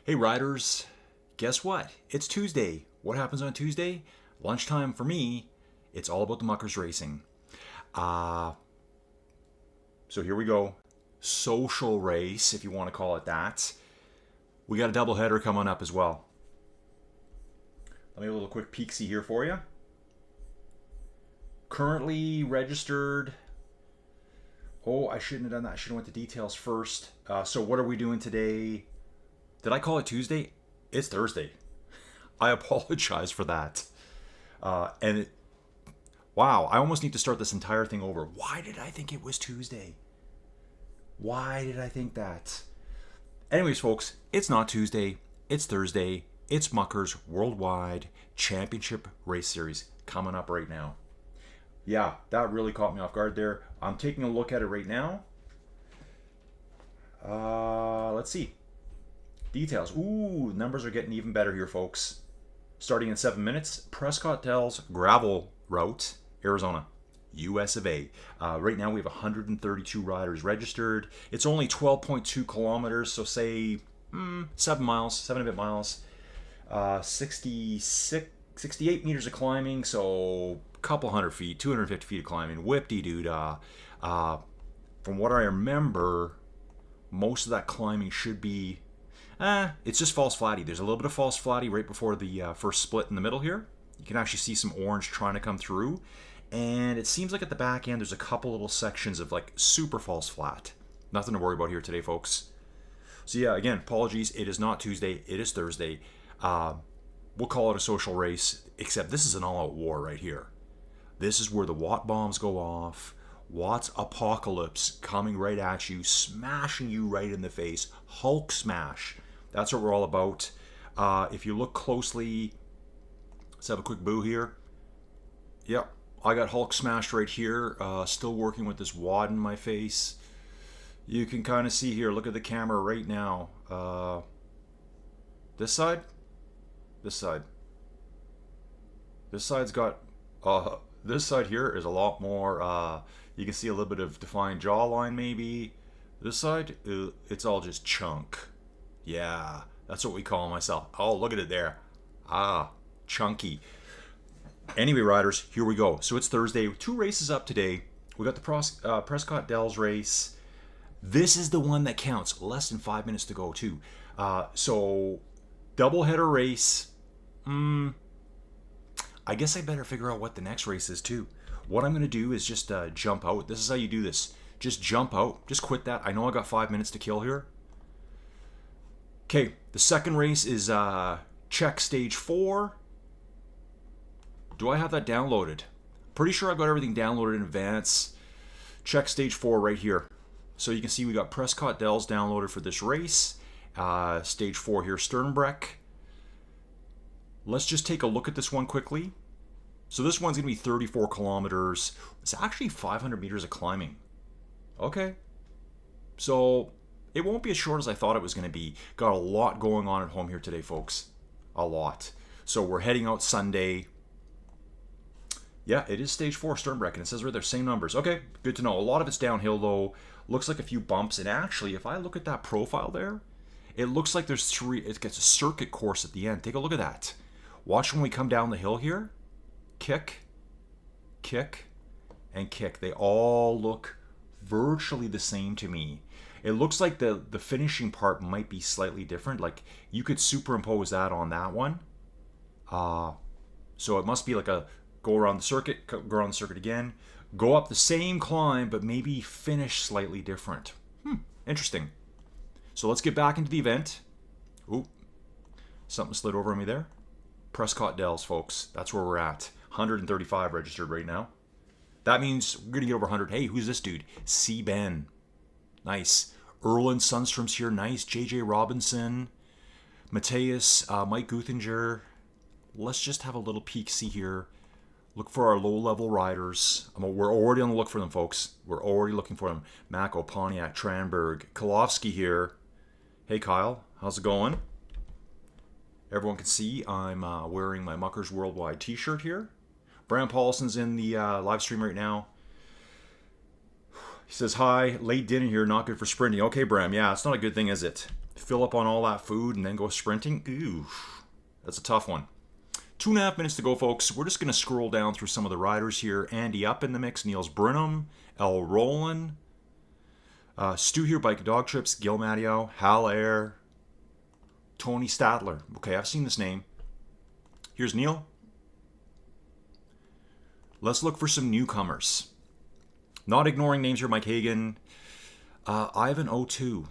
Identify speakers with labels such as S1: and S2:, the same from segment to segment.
S1: Hey riders, guess what? It's Tuesday. What happens on Tuesday? Lunchtime for me, it's all about the Muckers racing. Uh, so here we go. Social race, if you want to call it that. We got a doubleheader coming up as well. Let me have a little quick peek-see here for you. Currently registered. Oh, I shouldn't have done that. I should have went to details first. So what are we doing today? Did I call it Tuesday? It's Thursday. I apologize for that. Wow, I almost need to start this entire thing over. Why did I think it was Tuesday? Why did I think that? Anyways, folks, it's not Tuesday. It's Thursday. It's Muckers Worldwide Championship Race Series coming up right now. Yeah, that really caught me off guard there. I'm taking a look at it right now. Let's see. Details. Ooh, numbers are getting even better here, folks. Starting in 7 minutes, Prescott Dells Gravel Route, Arizona, US of A. Right now we have 132 riders registered. It's only 12.2 kilometers, so say 7 miles, 7 and a bit miles. 68 meters of climbing, so a couple hundred feet, 250 feet of climbing. Whip-de-doo-dah. From what I remember, most of that climbing should be it's just false flatty. There's a little bit of false flatty right before the first split in the middle here. You can actually see some orange trying to come through. And it seems like at the back end there's a couple little sections of like super false flat. Nothing to worry about here today, folks. So yeah, again, apologies. It is not Tuesday. It is Thursday. We'll call it a social race, except this is an all-out war right here. This is where the Watt bombs go off. Watt's apocalypse coming right at you, smashing you right in the face. Hulk smash. That's what we're all about. If you look closely, let's have a quick boo here. Yep, I got Hulk smashed right here. Still working with this wad in my face. You can kind of see here, look at the camera right now. This side? This side. This side's got, this side here is a lot more, you can see a little bit of defined jawline maybe. This side, it's all just chunk. Yeah, that's what we call myself. Oh, look at it there. Chunky. Anyway, riders, here we go. So it's Thursday. 2 races up today. We got the Prescott Dells race. This is the one that counts. Less than 5 minutes to go, too. So, doubleheader race. I guess I better figure out what the next race is, too. What I'm going to do is just jump out. This is how you do this. Just jump out. Just quit that. I know I got 5 minutes to kill here. Okay, the second race is check stage 4. Do I have that downloaded? Pretty sure I've got everything downloaded in advance. Check stage 4 right here. So you can see we got Prescott Dells downloaded for this race. Stage 4 here, Sternbreck. Let's just take a look at this one quickly. So this one's going to be 34 kilometers. It's actually 500 meters of climbing. Okay. So it won't be as short as I thought it was going to be. Got a lot going on at home here today, folks. A lot. So we're heading out Sunday. Yeah, it is stage 4 Sternbreck, and it says right there, same numbers. Okay, good to know. A lot of it's downhill, though. Looks like a few bumps. And actually, if I look at that profile there, it looks like there's 3. It gets a circuit course at the end. Take a look at that. Watch when we come down the hill here. Kick, kick, and kick. They all look virtually the same to me. It looks like the finishing part might be slightly different. Like you could superimpose that on that one. So it must be like a go around the circuit, go around the circuit again, go up the same climb, but maybe finish slightly different. Interesting. So let's get back into the event. Oop, something slid over me there. Prescott Dells, folks. That's where we're at. 135 registered right now. That means we're going to get over 100. Hey, who's this dude? C. Ben. Nice. Erlen Sundstrom's here. Nice. J.J. Robinson. Mateus. Mike Guthinger. Let's just have a little peek-see here. Look for our low-level riders. We're already on the look for them, folks. We're already looking for them. Mako, Pontiac, Tranberg. Kolofsky here. Hey, Kyle. How's it going? Everyone can see I'm wearing my Muckers Worldwide t-shirt here. Bram Paulson's in the live stream right now. He says, hi, late dinner here, not good for sprinting. Okay, Bram, yeah, it's not a good thing, is it? fill up on all that food and then go sprinting. Ooh, that's a tough one. 2.5 minutes to go, folks. We're just going to scroll down through some of the riders here. Andy Up in the mix, Niels Brunham, L. Rowland, Stu here, Bike and Dog Trips, Gil Matteo, Hal Air, Tony Statler. Okay, I've seen this name. Here's Neil. Let's look for some newcomers. Not ignoring names here, Mike Hagan, Ivan 02.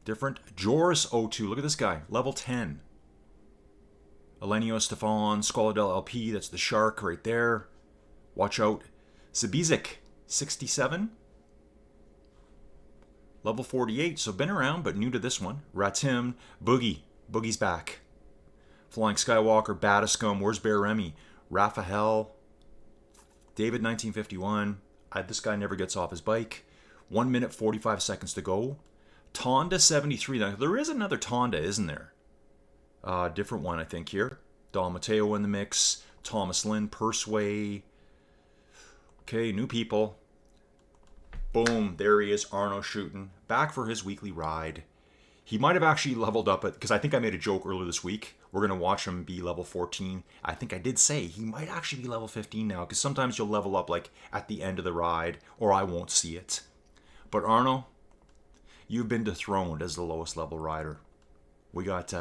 S1: Different. Joris 02. Look at this guy. Level 10. Elenio Stefan, Skoladel LP. That's the shark right there. Watch out. Sabizic 67. Level 48. So been around, but new to this one. Ratim. Boogie. Boogie's back. Flying Skywalker. Batiscum. Where's Bear Remy? Raphael. David 1951. This guy never gets off his bike. 1 minute 45 seconds to go. Tonda 73. Now, there is another Tonda, isn't there? Different one, I think, here. Don Mateo in the mix. Thomas Lynn, Persway. Okay, new people. Boom, there he is, Arno shooting. Back for his weekly ride. He might have actually leveled up, because I think I made a joke earlier this week. We're going to watch him be level 14. I think I did say he might actually be level 15 now, because sometimes you'll level up like at the end of the ride, or I won't see it. But Arno, you've been dethroned as the lowest level rider. We got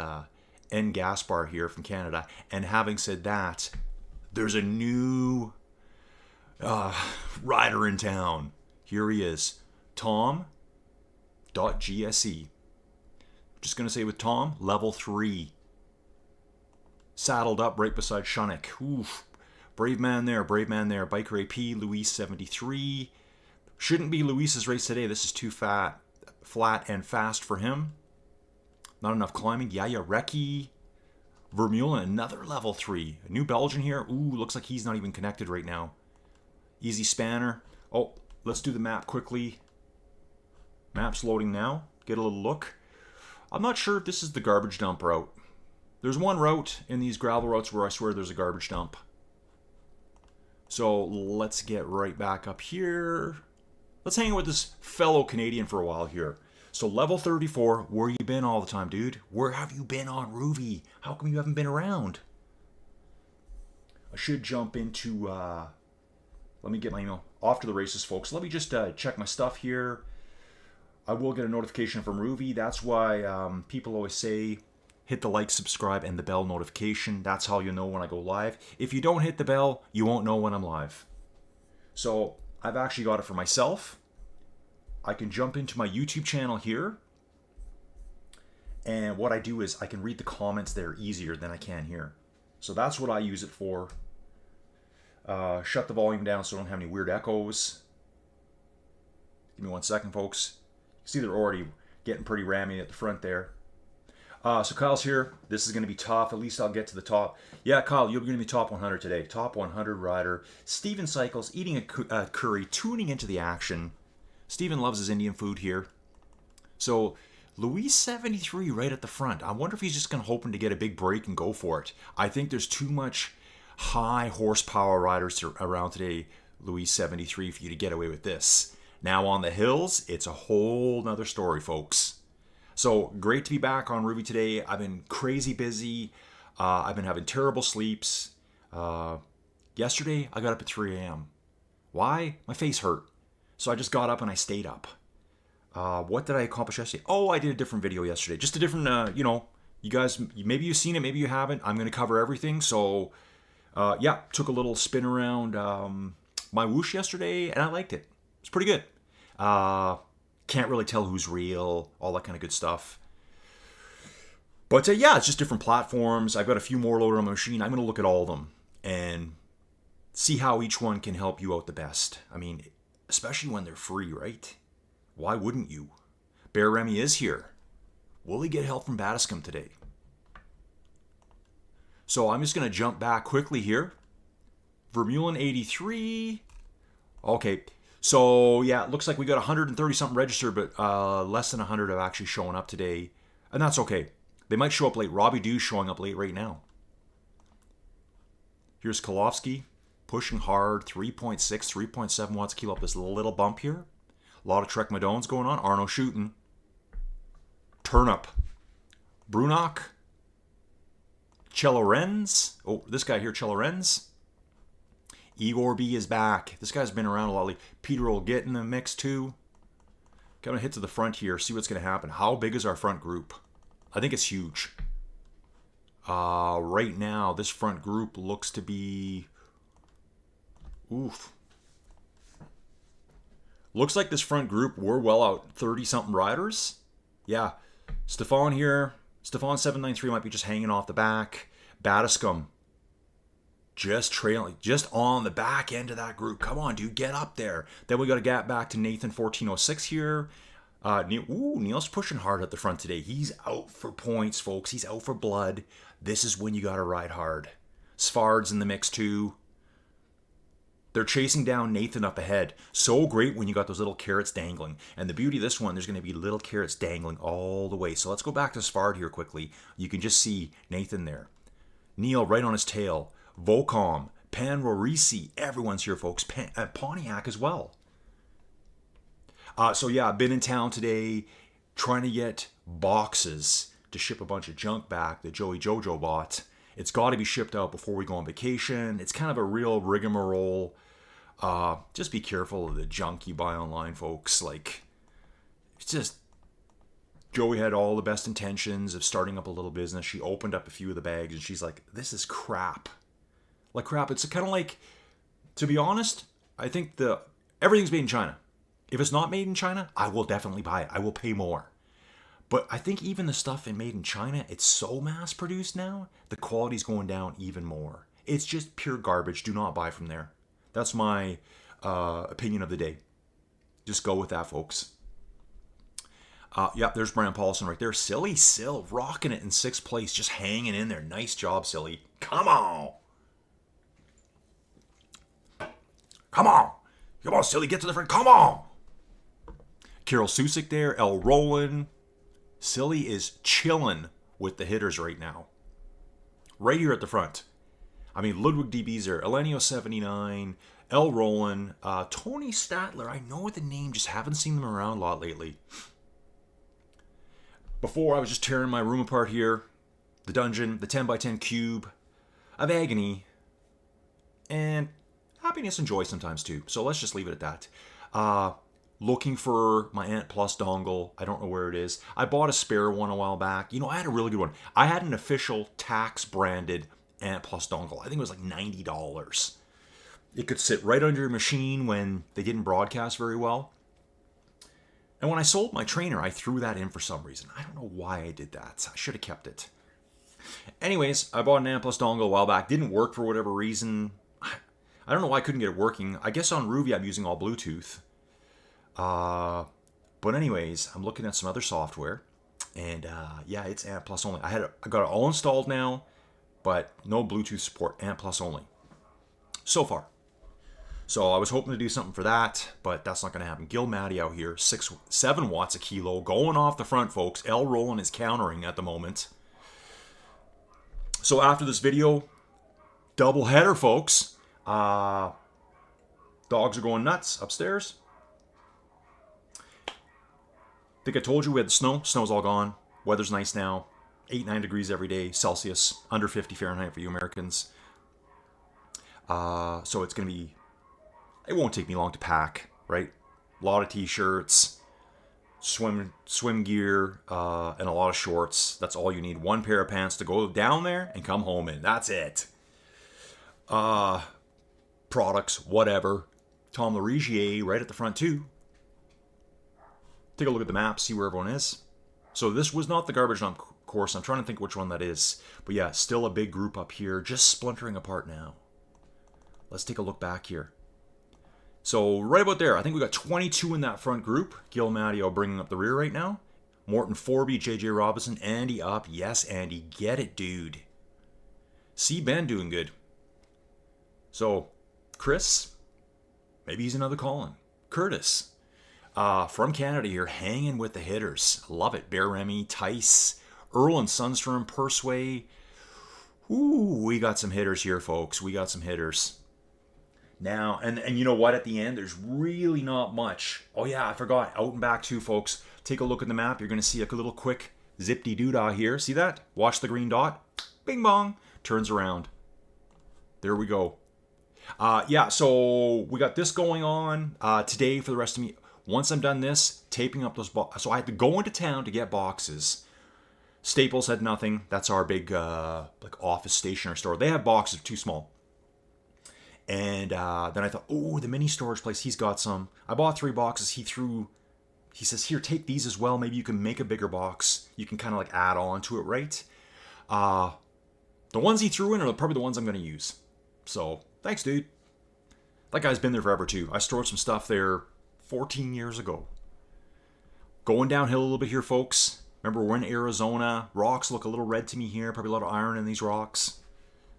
S1: N. Gaspar here from Canada. And having said that, there's a new rider in town. Here he is. Tom.gse. Just going to say with Tom, level 3. Saddled up right beside Shunik. Oof. Brave man there, brave man there. Biker AP, Luis 73. Shouldn't be Luis's race today. This is too flat and fast for him. Not enough climbing. Yaya Reki. Vermeulen, another level 3. A new Belgian here. Ooh, looks like he's not even connected right now. Easy Spanner. Oh, let's do the map quickly. Map's loading now. Get a little look. I'm not sure if this is the garbage dump route. There's one route in these gravel routes where I swear there's a garbage dump. So let's get right back up here. Let's hang out with this fellow Canadian for a while here. So level 34, where you been all the time, dude? Where have you been on Rouvy? How come you haven't been around? I should jump into, let me get my email. Off to the races, folks. Let me just check my stuff here. I will get a notification from Rouvy. That's why people always say, hit the like, subscribe, and the bell notification. That's how you know when I go live. If you don't hit the bell, you won't know when I'm live. So I've actually got it for myself. I can jump into my YouTube channel here. And what I do is I can read the comments there easier than I can here. So that's what I use it for. Shut the volume down so I don't have any weird echoes. Give me 1 second, folks. You see they're already getting pretty rammy at the front there. So Kyle's here. This is going to be tough. At least I'll get to the top. Yeah, Kyle, you're going to be top 100 today. Top 100 rider. Steven Cycles, eating a curry, tuning into the action. Steven loves his Indian food here. So Luis 73 right at the front. I wonder if he's just going to hoping to get a big break and go for it. I think there's too much high horsepower riders around today, Luis 73, for you to get away with this. Now on the hills, it's a whole nother story, folks. So great to be back on Rouvy today. I've been crazy busy. I've been having terrible sleeps. Yesterday, I got up at 3 a.m. Why? My face hurt. So I just got up and I stayed up. What did I accomplish yesterday? Oh, I did a different video yesterday. Just a different, you guys, maybe you've seen it, maybe you haven't. I'm going to cover everything. So, yeah, took a little spin around my whoosh yesterday and I liked it. It's pretty good. Can't really tell who's real, all that kind of good stuff. But yeah, it's just different platforms. I've got a few more loaded on my machine. I'm going to look at all of them and see how each one can help you out the best. I mean, especially when they're free, right? Why wouldn't you? Bear Remy is here. Will he get help from Batiscum today? So I'm just going to jump back quickly here. Vermeulen 83. Okay. So, yeah, it looks like we got 130 something registered, but less than 100 have actually shown up today. And that's okay. They might show up late. Robbie Dew's showing up late right now. Here's Kolofsky pushing hard. 3.6, 3.7 watts. Keep up this little bump here. A lot of Trek Madones going on. Arno shooting. Turnip, Brunock, Cellorenz. Oh, this guy here, Cellorenz. Igor B is back. This guy's been around a lot lately. Peter will get in the mix too. Gonna hit to the front here, see what's gonna happen. How big is our front group? I think it's huge. Right now, this front group looks to be... Oof. Looks like this front group, we're well out 30-something riders. Yeah. Stefan here. Stefan 793 might be just hanging off the back. Batiscum just trailing, just on the back end of that group. Come on, dude, get up there. Then we got to get back to Nathan 1406 here. Neil's pushing hard at the front today. He's out for points, folks. He's out for blood. This is when you got to ride hard. Svard's in the mix too. They're chasing down Nathan up ahead. So great when you got those little carrots dangling. And the beauty of this one, there's going to be little carrots dangling all the way. So let's go back to Svard here quickly. You can just see Nathan there. Neil right on his tail. Vocom, Pan Rorisi, everyone's here, folks. Pontiac as well. So yeah, I've been in town today trying to get boxes to ship a bunch of junk back that Joey Jojo bought. It's got to be shipped out before we go on vacation. It's kind of a real rigmarole. Just be careful of the junk you buy online, folks. Like, it's just... Joey had all the best intentions of starting up a little business. She opened up a few of the bags and she's like, this is crap. Like crap. It's kind of like, to be honest, I think everything's made in China. If it's not made in China, I will definitely buy it. I will pay more. But I think even the stuff made in China, it's so mass produced now, the quality's going down even more. It's just pure garbage. Do not buy from there. That's my opinion of the day. Just go with that, folks. Yep, there's Brian Paulson right there. Silly Sil rocking it in 6th place, just hanging in there. Nice job, Silly. Come on. Come on. Come on, Silly, get to the front. Come on. Carol Susik there. El Roland. Silly is chilling with the hitters right now. Right here at the front. I mean, Ludwig DB's there. Elenio 79. El Roland. Tony Statler. I know the name, just haven't seen them around a lot lately. Before, I was just tearing my room apart here. The dungeon, the 10x10 cube of agony, and happiness and joy sometimes too. So let's just leave it at that. Looking for my Ant Plus dongle. I don't know where it is. I bought a spare one a while back. You know, I had a really good one. I had an official tax-branded Ant Plus dongle. I think it was like $90. It could sit right under your machine when they didn't broadcast very well. And when I sold my trainer, I threw that in for some reason. I don't know why I did that. I should have kept it. Anyways, I bought an Ant Plus dongle a while back. Didn't work for whatever reason. I don't know why I couldn't get it working. I guess on Rouvy I'm using all Bluetooth. But anyways, I'm looking at some other software. And yeah, it's Ant Plus only. I got it all installed now, but no Bluetooth support. Ant Plus only. So far. So I was hoping to do something for that, but that's not going to happen. Gil Matty out here, 7 watts a kilo, going off the front, folks. L Roland is countering at the moment. So after this video, double header, folks. Dogs are going nuts upstairs. I think I told you we had the snow. Snow's all gone. Weather's nice now. 8-9 degrees every day, Celsius, under 50 Fahrenheit for you Americans. So it's going to be... It won't take me long to pack, right? A lot of t-shirts, swim gear, and a lot of shorts. That's all you need. 1 pair of pants to go down there and come home in. That's it. Products, whatever. Tom Larigier right at the front too. Take a look at the map, see where everyone is. So this was not the garbage dump course. I'm trying to think which one that is. But yeah, still a big group up here, just splintering apart now. Let's take a look back here. So right about there, I think we got 22 in that front group. Gil Matteo bringing up the rear right now. Morton Forby, JJ Robinson, Andy up. Yes, Andy, get it, dude. See Ben doing good. So, Chris, maybe he's another Colin. Curtis, from Canada here, hanging with the hitters. Love it. Bear Remy, Tice, Earl and Sundstrom, Persway. Ooh, we got some hitters here, folks. We got some hitters. Now, and you know what? At the end, there's really not much. Oh yeah, I forgot. Out and back too, folks. Take a look at the map. You're going to see a little quick Zip-de-doo-dah here. See that? Watch the green dot. Bing bong. Turns around. There we go. Yeah, so we got this going on today for the rest of me. Once I'm done this, taping up those boxes. So I had to go into town to get boxes. Staples had nothing. That's our big like office stationery store. They have boxes too small. And then I thought, oh, the mini storage place, he's got some. I bought 3 boxes. He says, here, take these as well. Maybe you can make a bigger box. You can kind of like add on to it, right? The ones he threw in are probably the ones I'm going to use. So, thanks, dude. That guy's been there forever, too. I stored some stuff there 14 years ago. Going downhill a little bit here, folks. Remember, we're in Arizona. Rocks look a little red to me here. Probably a lot of iron in these rocks.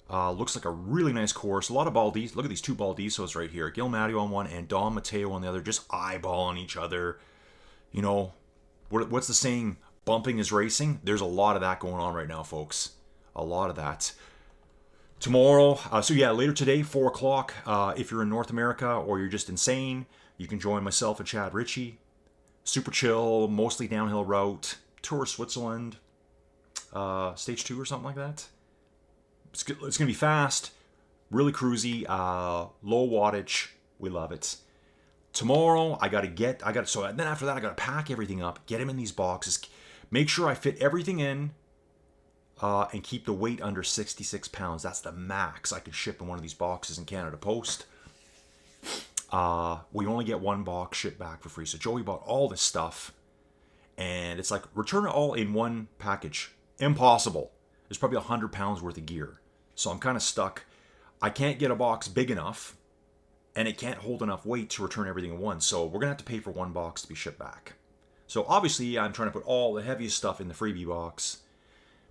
S1: Looks like a really nice course. A lot of Baldies. Look at these 2 Baldisos right here. Gil Matteo on one and Don Mateo on the other. Just eyeballing each other. You know, what's the saying? Bumping is racing. There's a lot of that going on right now, folks. A lot of that. Tomorrow, so yeah, later today, 4 o'clock. If you're in North America or you're just insane, you can join myself and Chad Ritchie. Super chill, mostly downhill route. Tour of Switzerland. Stage 2 or something like that. It's going to be fast, really cruisy, low wattage. We love it. Tomorrow, so then after that, I got to pack everything up, get them in these boxes, make sure I fit everything in, and keep the weight under 66 pounds. That's the max I can ship in one of these boxes in Canada Post. We only get 1 box shipped back for free. So Joey bought all this stuff, and it's like, return it all in one package. Impossible. There's probably 100 pounds worth of gear. So I'm kind of stuck. I can't get a box big enough, and it can't hold enough weight to return everything in one. So we're going to have to pay for 1 box to be shipped back. So obviously, I'm trying to put all the heaviest stuff in the freebie box,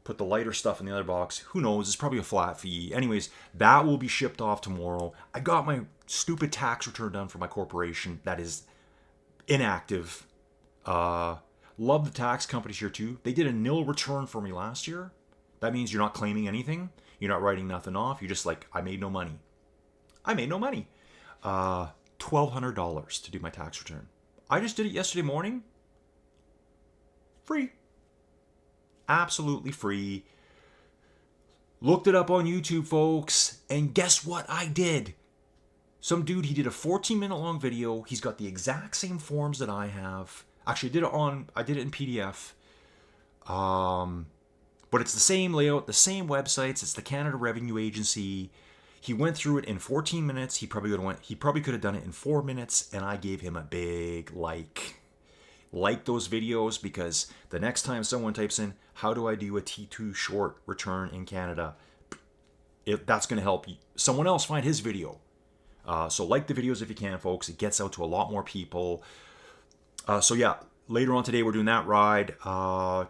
S1: put the lighter stuff in the other box. Who knows? It's probably a flat fee. Anyways, that will be shipped off tomorrow. I got my stupid tax return done for my corporation that is inactive. Love the tax companies here too. They did a nil return for me last year. That means you're not claiming anything. You're not writing nothing off. You're just like, I made no money. I made no money. $1,200 to do my tax return. I just did it yesterday morning. Free. Absolutely free. Looked it up on YouTube, folks. And guess what I did? Some dude, he did a 14-minute long video. He's got the exact same forms that I have. Actually, I did it in PDF. But it's the same layout, the same websites. It's the Canada Revenue Agency. He went through it in 14 minutes. He probably could have done it in 4 minutes, and I gave him a big like. Like those videos, because the next time someone types in, how do I do a T2 short return in Canada? That's going to help someone else find his video. So like the videos if you can, folks. It gets out to a lot more people. So yeah. Later on today, we're doing that ride.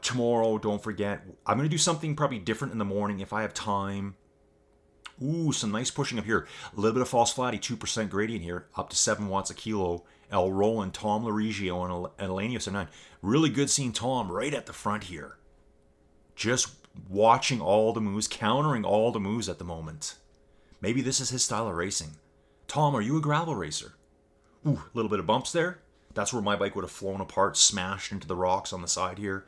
S1: Tomorrow, don't forget, I'm going to do something probably different in the morning if I have time. Ooh, some nice pushing up here. A little bit of false flatty, 2% gradient here, up to 7 watts a kilo. El Roland, Tom Larigio, and Elenio 79. Really good seeing Tom right at the front here. Just watching all the moves, countering all the moves at the moment. Maybe this is his style of racing. Tom, are you a gravel racer? Ooh, a little bit of bumps there. That's where my bike would have flown apart, smashed into the rocks on the side here.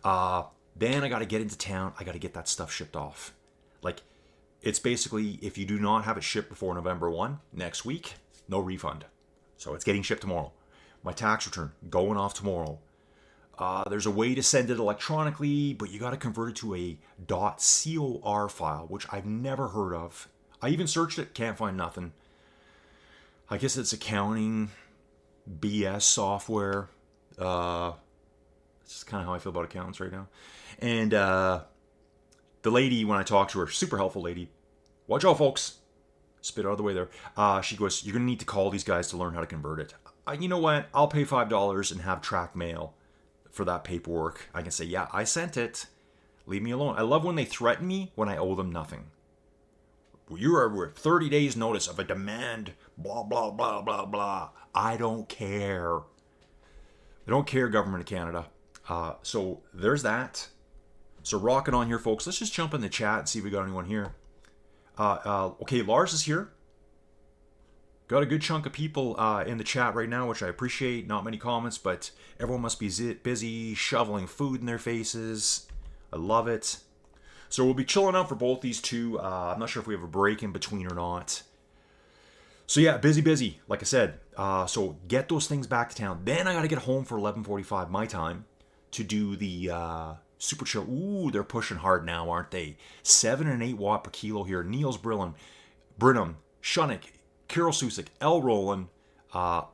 S1: Then I got to get into town. I got to get that stuff shipped off. Like, it's basically, if you do not have it shipped before November 1, next week, no refund. So it's getting shipped tomorrow. My tax return, going off tomorrow. There's a way to send it electronically, but you got to convert it to a .cor file, which I've never heard of. I even searched it, can't find nothing. I guess it's accounting BS software. It's kind of how I feel about accountants right now. And the lady, when I talked to her, super helpful lady. Watch out, folks. Spit out of the way there. She goes, you're going to need to call these guys to learn how to convert it. You know what? I'll pay $5 and have track mail for that paperwork. I can say, yeah, I sent it. Leave me alone. I love when they threaten me when I owe them nothing. You are with 30 days notice of a demand, blah, blah, blah, blah, blah. I don't care. I don't care, Government of Canada. So there's that. So rocking on here, folks. Let's just jump in the chat and see if we got anyone here. Okay, Lars is here. Got a good chunk of people in the chat right now, which I appreciate. Not many comments, but everyone must be busy shoveling food in their faces. I love it. So we'll be chilling out for both these two. I'm not sure if we have a break in between or not. So yeah, busy, like I said. So get those things back to town. Then I got to get home for 11:45 my time to do the super chill. Ooh, they're pushing hard now, aren't they? 7 and 8 watt per kilo here. Niels Brinham, Shunnick, Carol Susik, L. Rowland. Lot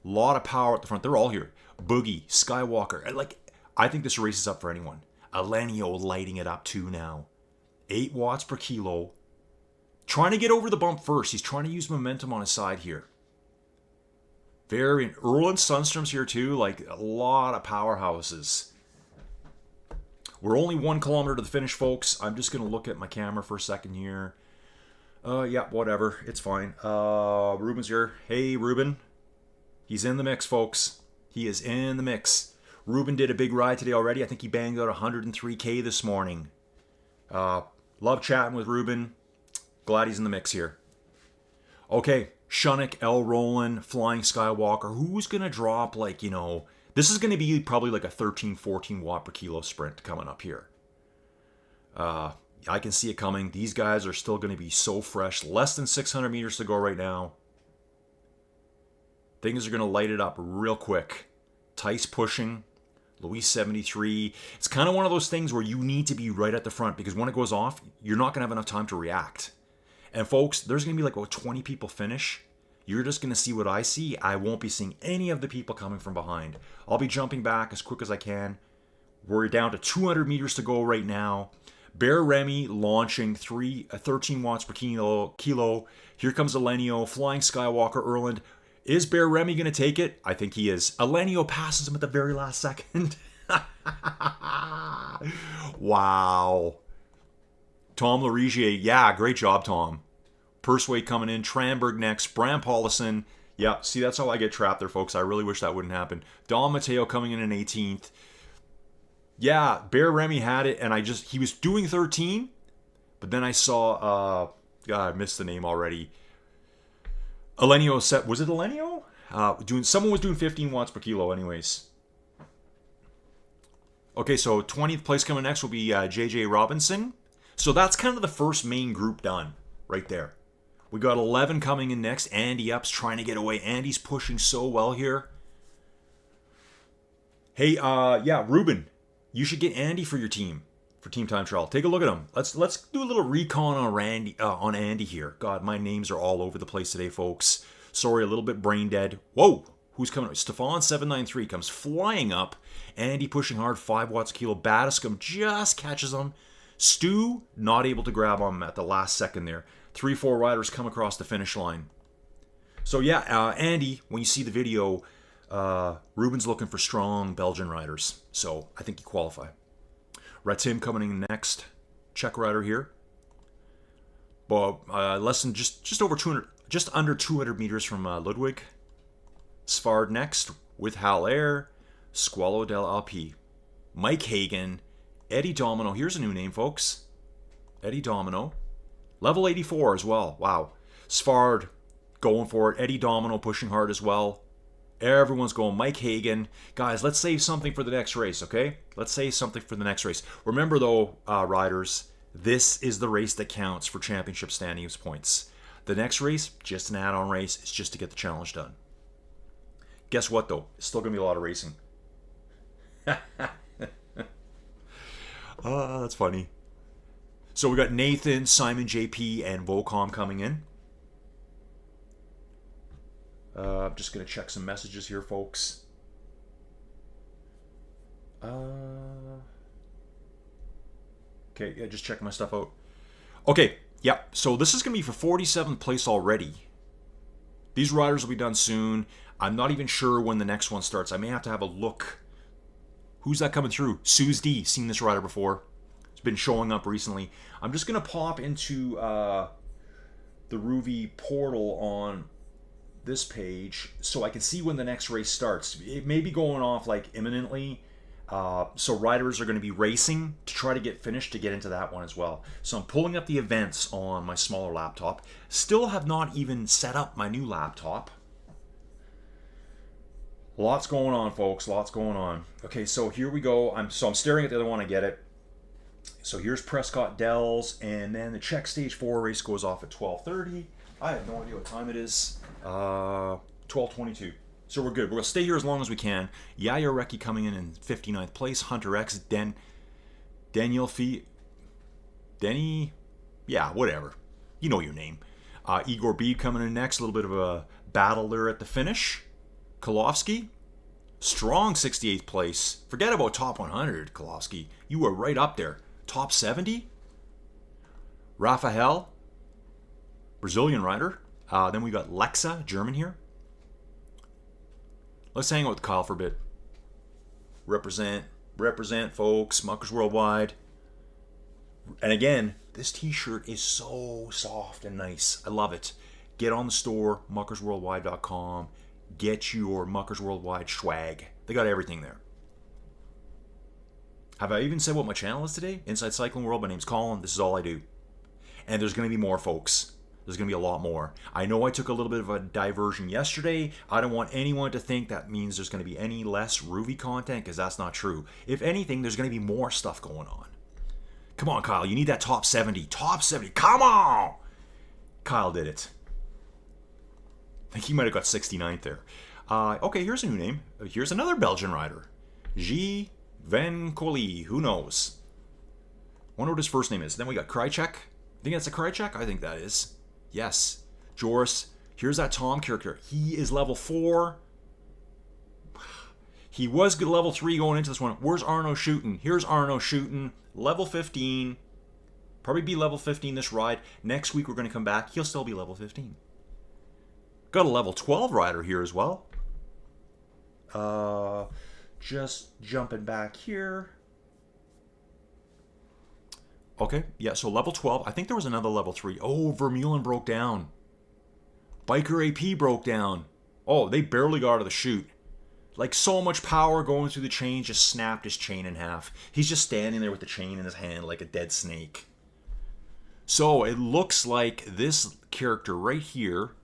S1: of power at the front. They're all here. Boogie, Skywalker. I think this race is up for anyone. Alenio lighting it up too now. 8 watts per kilo. Trying to get over the bump first. He's trying to use momentum on his side here. Erland Sundstrom's here too. Like a lot of powerhouses. We're only 1 kilometer to the finish, folks. I'm just going to look at my camera for a second here. Yeah, whatever. It's fine. Ruben's here. Hey, Ruben. He's in the mix, folks. He is in the mix. Ruben did a big ride today already. I think he banged out 103K this morning. Love chatting with Ruben. Glad he's in the mix here. Okay, Shunnick, L. Rowland, Flying Skywalker. Who's going to drop, this is going to be probably like a 13, 14 watt per kilo sprint coming up here. I can see it coming. These guys are still going to be so fresh. Less than 600 meters to go right now. Things are going to light it up real quick. Tice pushing. Luis 73. It's kind of one of those things where you need to be right at the front because when it goes off, you're not going to have enough time to react. And folks, there's going to be like 20 people finish. You're just going to see what I see. I won't be seeing any of the people coming from behind. I'll be jumping back as quick as I can. We're down to 200 meters to go right now. Bear Remy launching 13 watts per kilo. Here comes Alenio, Flying Skywalker, Erland. Is Bear Remy going to take it? I think he is. Alenio passes him at the very last second. Wow. Tom Larigier. Yeah, great job, Tom. Persway coming in. Tranberg next. Bram Paulison. Yeah, see, that's how I get trapped there, folks. I really wish that wouldn't happen. Don Mateo coming in 18th. Yeah, Bear Remy had it, and he was doing 13, but then I saw, God, I missed the name already. Alenio set, was it Alenio? Someone was doing 15 watts per kilo anyways. Okay, so 20th place coming next will be JJ Robinson. So that's kind of the first main group done right there. We got 11 coming in next. Andy Up's trying to get away. Andy's pushing so well here. Hey, yeah, Ruben, you should get Andy for your team, for Team Time Trial. Take a look at him. Let's do a little recon on Andy here. God, my names are all over the place today, folks. Sorry, a little bit brain dead. Whoa, who's coming? Stefan 793 comes flying up. Andy pushing hard, 5 watts a kilo. Badiscom just catches him. Stu not able to grab him at the last second there. 3-4 riders come across the finish line. So yeah, Andy, when you see the video, Ruben's looking for strong Belgian riders. So I think you qualify. Ratim coming in next. Czech rider here. But less than just over 200, just under 200 meters from Ludwig. Svard next with Hal Air. Squalo del Alpi. Mike Hagen. Eddie Domino. Here's a new name, folks. Eddie Domino. Level 84 as well. Wow. Svard going for it. Eddie Domino pushing hard as well. Everyone's going. Mike Hagen. Guys, let's save something for the next race, okay? Let's save something for the next race. Remember, though, riders, this is the race that counts for championship standings points. The next race, just an add-on race. It's just to get the challenge done. Guess what, though? It's still going to be a lot of racing. That's funny. So we got Nathan, Simon JP, and Vocom coming in. I'm just going to check some messages here, folks. Okay, yeah, just checking my stuff out. Okay, yeah, so this is going to be for 47th place already. These riders will be done soon. I'm not even sure when the next one starts. I may have to have a look. Who's that coming through? Suze D. Seen this rider before. It's been showing up recently. I'm just going to pop into the Rouvy portal on this page so I can see when the next race starts. It may be going off like imminently. So riders are going to be racing to try to get finished to get into that one as well. So I'm pulling up the events on my smaller laptop. Still have not even set up my new laptop. Lots going on, folks. Lots going on. Okay, so here we go. I'm staring at the other one. I get it. So here's Prescott Dells, and then the Czech Stage 4 race goes off at 12:30. I have no idea what time it is. 12:22. So we're good. We're going to stay here as long as we can. Yair Recchi coming in 59th place. Hunter X, Daniel Fee, Denny, yeah, whatever. You know your name. Igor Beeb coming in next. A little bit of a battle there at the finish. Kolofsky, strong 68th place. Forget about top 100, Kolofsky. You were right up there. Top 70. Rafael, Brazilian rider. Then we got Lexa, German here. Let's hang out with Kyle for a bit. Represent, folks. Muckers Worldwide. And again, this t-shirt is so soft and nice. I love it. Get on the store, muckersworldwide.com. Get your Muckers Worldwide swag. They got everything there. Have I even said what my channel is today? Inside Cycling World. My name's Colin. This is all I do. And there's going to be more, folks. There's going to be a lot more. I know I took a little bit of a diversion yesterday. I don't want anyone to think that means there's going to be any less Rouvy content, because that's not true. If anything, there's going to be more stuff going on. Come on, Kyle. You need that top 70. Top 70. Come on! Kyle did it. I think he might have got 69th there. Okay, here's a new name. Here's another Belgian rider. G. Van Collie. Who knows? Wonder what his first name is. Then we got Krychek. Think that's a Krychek? I think that is. Yes. Joris. Here's that Tom character. He is level 4. He was good level 3 going into this one. Where's Arno shooting? Here's Arno shooting. Level 15. Probably be level 15 this ride. Next week we're going to come back. He'll still be level 15. Got a level 12 rider here as well. Just jumping back here. Okay, yeah, so level 12. I think there was another level 3. Oh, Vermeulen broke down. Biker AP broke down. Oh, they barely got out of the chute. Like, so much power going through the chain, just snapped his chain in half. He's just standing there with the chain in his hand like a dead snake. So, it looks like this character right here.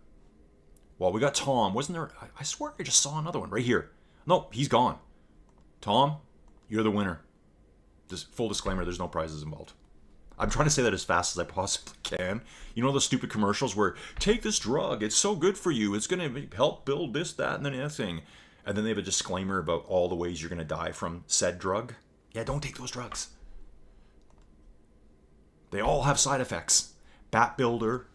S1: Well, we got Tom. Wasn't there... I swear I just saw another one right here. Nope, he's gone. Tom, you're the winner. Just full disclaimer, there's no prizes involved. I'm trying to say that as fast as I possibly can. You know those stupid commercials where, take this drug, it's so good for you, it's going to help build this, that, and the next thing. And then they have a disclaimer about all the ways you're going to die from said drug. Yeah, don't take those drugs. They all have side effects. Bat Builder,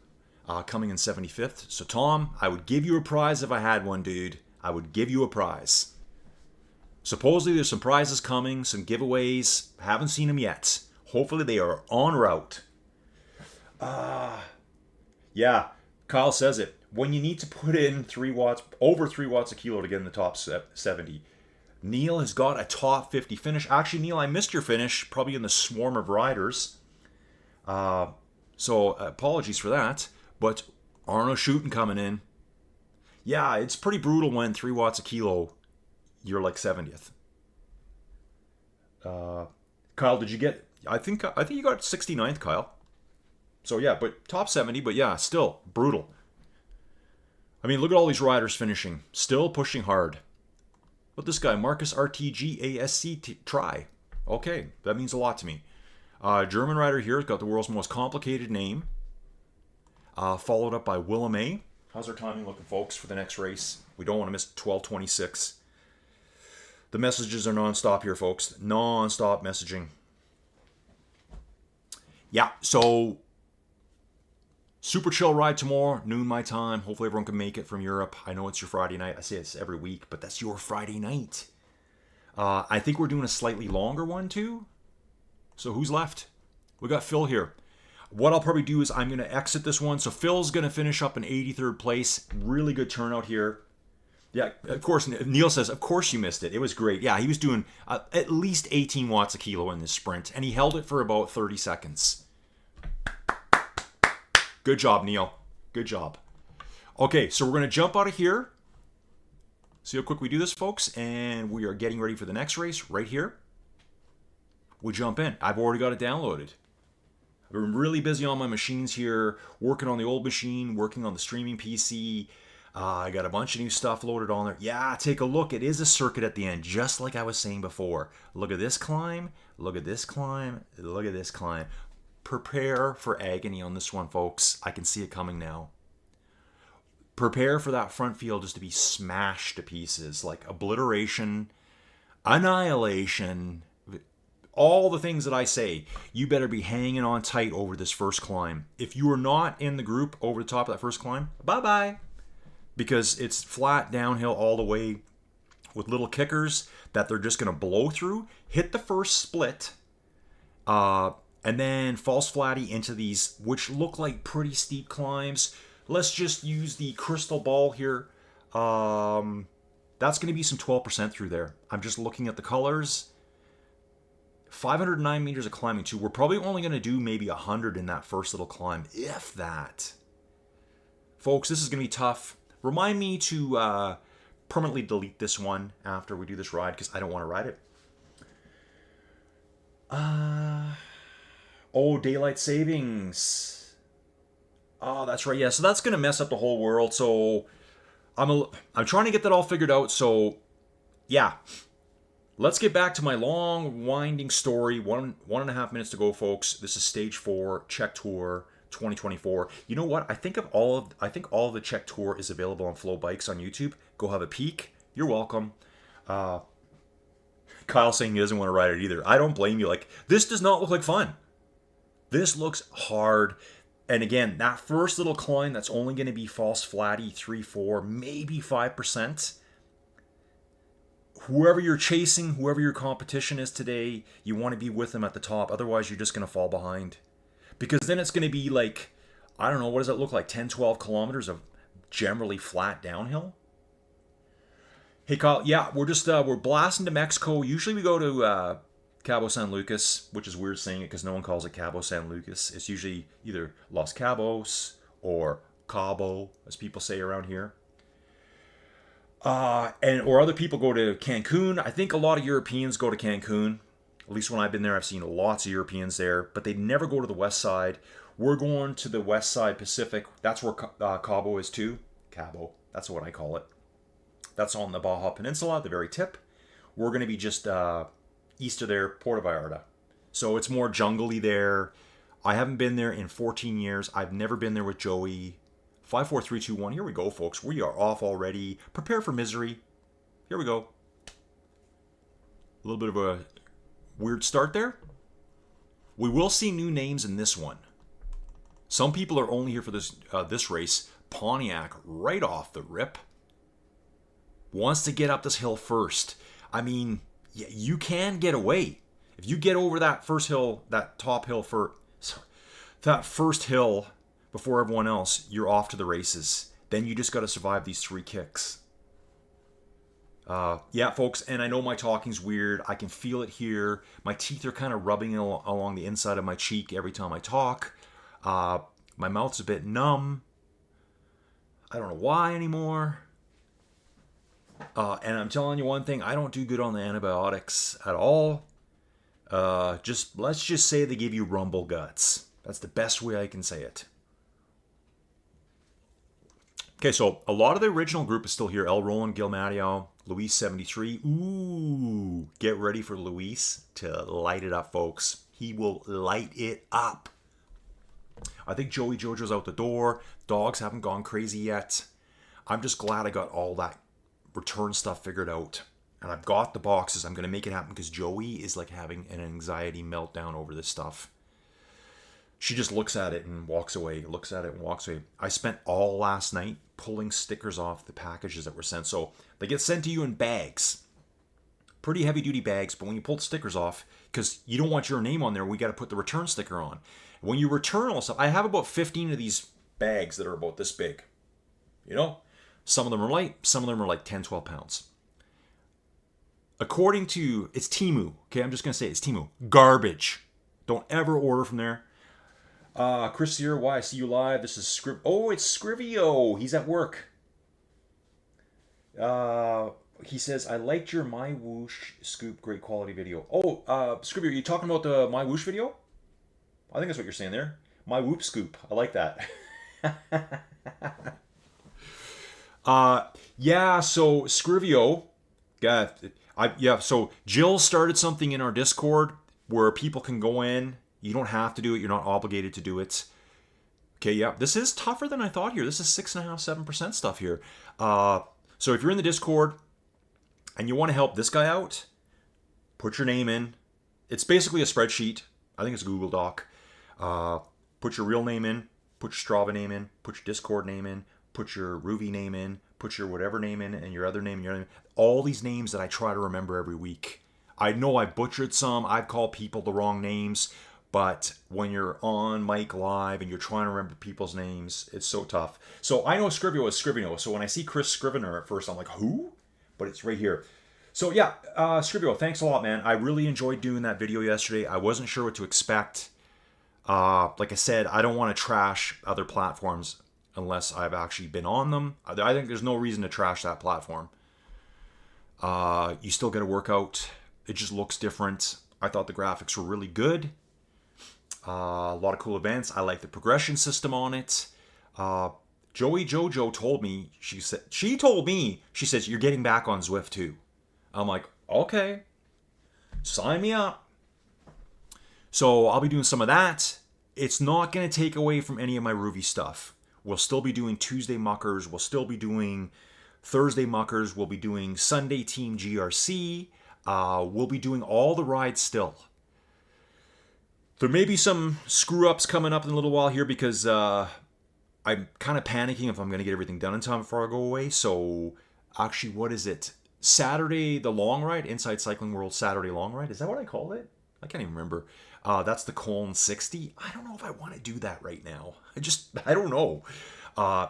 S1: coming in 75th. So Tom, I would give you a prize if I had one, dude. I would give you a prize. Supposedly there's some prizes coming, some giveaways. Haven't seen them yet. Hopefully they are en route. Yeah, Kyle says it. When you need to put in 3 watts, over 3 watts a kilo to get in the top 70. Neil has got a top 50 finish. Actually, Neil, I missed your finish, probably in the swarm of riders. So apologies for that. But Arno shooting coming in. Yeah, it's pretty brutal when 3 watts a kilo, you're like 70th. Kyle, did you get... I think you got 69th, Kyle. So yeah, but top 70, but yeah, still brutal. I mean, look at all these riders finishing. Still pushing hard. But this guy, Marcus RTGASC try. Okay, that means a lot to me. German rider here has got the world's most complicated name. Followed up by Willem A. How's our timing looking, folks, for the next race? We don't want to miss 12:26. The messages are non-stop here, folks. Non-stop messaging. Yeah, so super chill ride tomorrow, noon my time. Hopefully everyone can make it from Europe. I know it's your Friday night. I say it's every week, but that's your Friday night. I think we're doing a slightly longer one too. So who's left? We got Phil here. What I'll probably do is I'm going to exit this one. So Phil's going to finish up in 83rd place. Really good turnout here. Yeah, of course, Neil says, of course you missed it. It was great. Yeah, he was doing at least 18 watts a kilo in this sprint, and he held it for about 30 seconds. Good job, Neil. Good job. Okay, so we're going to jump out of here. See how quick we do this, folks? And we are getting ready for the next race right here. We jump in. I've already got it downloaded. I've been really busy on my machines here, working on the old machine, working on the streaming PC. I got a bunch of new stuff loaded on there. Yeah, take a look. It is a circuit at the end, just like I was saying before. Look at this climb. Look at this climb. Look at this climb. Prepare for agony on this one, folks. I can see it coming now. Prepare for that front field just to be smashed to pieces, like obliteration, annihilation, all the things that I say. You better be hanging on tight over this first climb. If you are not in the group over the top of that first climb, bye-bye. Because it's flat downhill all the way with little kickers that they're just going to blow through, hit the first split, and then false flatty into these, which look like pretty steep climbs. Let's just use the crystal ball here. That's going to be some 12% through there. I'm just looking at the colors. 509 meters of climbing too. We're probably only going to do maybe 100 in that first little climb, if that. Folks, this is going to be tough. Remind me to permanently delete this one after we do this ride because I don't want to ride it. Oh, daylight savings. Oh, that's right. Yeah, so that's going to mess up the whole world. So I'm trying to get that all figured out. So yeah, let's get back to my long, winding story. 1.5 minutes to go, folks. This is stage 4 Czech Tour 2024. You know what? I think all of the Czech Tour is available on Flow Bikes on YouTube. Go have a peek. You're welcome. Kyle saying he doesn't want to ride it either. I don't blame you. Like, this does not look like fun. This looks hard. And again, that first little climb, that's only going to be false flatty, 3-4, maybe 5%. Whoever you're chasing, whoever your competition is today, you want to be with them at the top. Otherwise, you're just going to fall behind. Because then it's going to be like, I don't know, what does it look like? 10, 12 kilometers of generally flat downhill? Hey, Kyle, yeah, we're blasting to Mexico. Usually we go to Cabo San Lucas, which is weird saying it because no one calls it Cabo San Lucas. It's usually either Los Cabos or Cabo, as people say around here. Or other people go to Cancun. I think a lot of Europeans go to Cancun. At least when I've been there, I've seen lots of Europeans there, but they never go to the west side. We're going to the west side Pacific. That's where Cabo is too. Cabo, that's what I call it. That's on the Baja Peninsula, the very tip. We're going to be just east of there, Puerto Vallarta. So it's more jungly there. I haven't been there in 14 years. I've never been there with Joey. 5, 4, 3, 2, 1. Here we go, folks. We are off already. Prepare for misery. Here we go. A little bit of a weird start there. We will see new names in this one. Some people are only here for this race. Pontiac, right off the rip, wants to get up this hill first. I mean, yeah, you can get away. If you get over that first hill, that top hill that first hill before everyone else, you're off to the races. Then you just got to survive these 3 kicks. Yeah, folks, and I know my talking's weird. I can feel it here. My teeth are kind of rubbing along the inside of my cheek every time I talk. My mouth's a bit numb. I don't know why anymore. And I'm telling you one thing, I don't do good on the antibiotics at all. Let's just say they give you rumble guts. That's the best way I can say it. Okay, so a lot of the original group is still here. El Roland, Gil Matteo, Luis 73. Ooh, get ready for Luis to light it up, folks. He will light it up. I think Joey Jojo's out the door. Dogs haven't gone crazy yet. I'm just glad I got all that return stuff figured out. And I've got the boxes. I'm going to make it happen because Joey is like having an anxiety meltdown over this stuff. She just looks at it and walks away, looks at it and walks away. I spent all last night pulling stickers off the packages that were sent. So they get sent to you in bags. Pretty heavy duty bags, but when you pull the stickers off, because you don't want your name on there, we got to put the return sticker on. When you return all stuff, I have about 15 of these bags that are about this big. You know? Some of them are light, some of them are like 10, 12 pounds. According to, it's Temu. Okay, I'm just going to say it's Temu. Garbage. Don't ever order from there. Chris here, why I see you live. This is Oh, it's Scrivio. He's at work. He says, I liked your My Whoosh Scoop great quality video. Oh, Scooby, are you talking about the My Whoosh video? I think that's what you're saying there. My Whoop Scoop. I like that. Yeah, so Scrivio, so Jill started something in our Discord where people can go in. You don't have to do it. You're not obligated to do it. Okay, yeah, this is tougher than I thought here. This is 6.5, 7% stuff here. So if you're in the Discord and you want to help this guy out, put your name in. It's basically a spreadsheet. I think it's a Google Doc. Put your real name in, put your Strava name in, put your Discord name in, put your Rouvy name in, put your whatever name in, and your other name, and your other name. All these names that I try to remember every week. I know I butchered some. I've called people the wrong names. But when you're on mic live and you're trying to remember people's names, it's so tough. So I know Scrivio is Scrivino. So when I see Chris Scrivener at first, I'm like, who? But it's right here. So yeah, Scrivio, thanks a lot, man. I really enjoyed doing that video yesterday. I wasn't sure what to expect. Like I said, I don't want to trash other platforms unless I've actually been on them. I think there's no reason to trash that platform. You still get a workout. It just looks different. I thought the graphics were really good. A lot of cool events. I like the progression system on it. Joey Jojo told me, she says, you're getting back on Zwift too. I'm like, okay, sign me up. So I'll be doing some of that. It's not going to take away from any of my Rouvy stuff. We'll still be doing Tuesday Muckers. We'll still be doing Thursday Muckers. We'll be doing Sunday Team GRC. We'll be doing all the rides still. There may be some screw-ups coming up in a little while here because I'm kind of panicking if I'm going to get everything done in time before I go away. So, actually, what is it? Saturday, the long ride? Inside Cycling World Saturday long ride? Is that what I called it? I can't even remember. That's the Colne 60. I don't know if I want to do that right now. I don't know.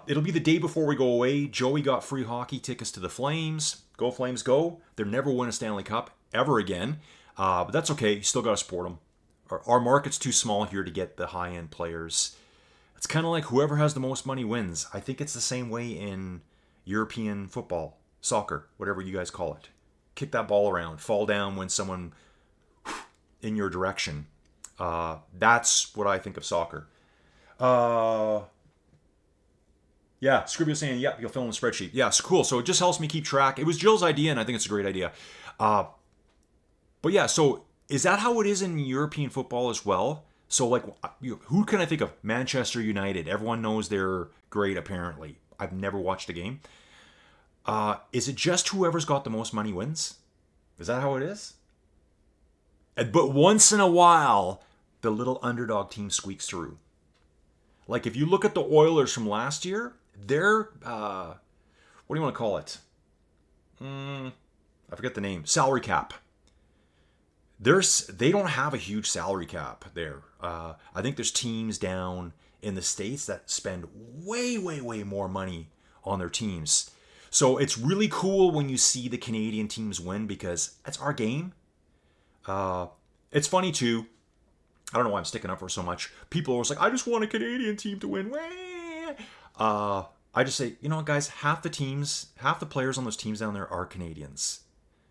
S1: It'll be the day before we go away. Joey got free hockey tickets to the Flames. Go Flames, go. They'll never win a Stanley Cup ever again. But that's okay. You still got to support them. Our market's too small here to get the high-end players. It's kind of like whoever has the most money wins. I think it's the same way in European football, soccer, whatever you guys call it. Kick that ball around, fall down when someone in your direction. That's what I think of soccer. Yeah, Scribio saying, yep, you'll fill in the spreadsheet. Yeah, it's cool. So it just helps me keep track. It was Jill's idea, and I think it's a great idea. But yeah, so is that how it is in European football as well? So, like, who can I think of? Manchester United. Everyone knows they're great, apparently. I've never watched a game. Is it just whoever's got the most money wins? Is that how it is? But once in a while, the little underdog team squeaks through. Like, if you look at the Oilers from last year, they're, what do you want to call it? I forget the name. Salary cap. They don't have a huge salary cap there. I think there's teams down in the States that spend way, way, way more money on their teams. So it's really cool when you see the Canadian teams win because that's our game. It's funny too. I don't know why I'm sticking up for so much. People are always like, I just want a Canadian team to win. I just say, you know what, guys, half the players on those teams down there are Canadians.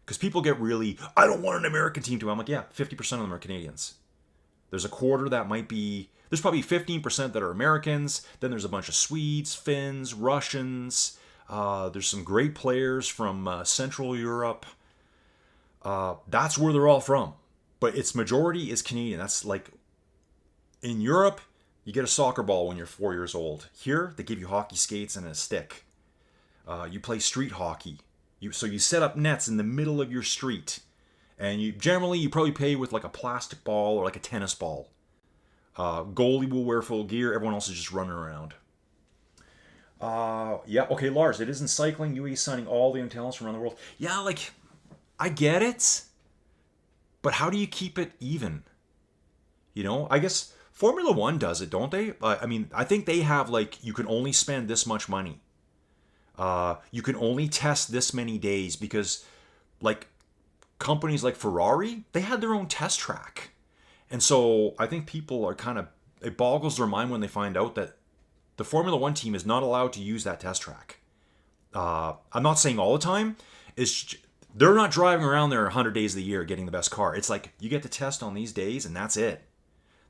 S1: Because people get really, I don't want an American team to win. I'm like, yeah, 50% of them are Canadians. There's a quarter that might be, there's probably 15% that are Americans. Then there's a bunch of Swedes, Finns, Russians. There's some great players from Central Europe. That's where they're all from. But its majority is Canadian. That's like, in Europe, you get a soccer ball when you're 4 years old. Here, they give you hockey skates and a stick. You play street hockey. So you set up nets in the middle of your street. And you probably play with like a plastic ball or like a tennis ball. Goalie will wear full gear. Everyone else is just running around. Yeah, okay, Lars, it isn't cycling. UAE signing all the young talents from around the world. Yeah, like, I get it. But how do you keep it even? You know, I guess Formula One does it, don't they? I mean, I think they have like, you can only spend this much money. You can only test this many days because, like, companies like Ferrari, they had their own test track. And so I think people are kind of, it boggles their mind when they find out that the Formula One team is not allowed to use that test track. I'm not saying all the time. They're not driving around there 100 days of the year getting the best car. It's like you get to test on these days and that's it.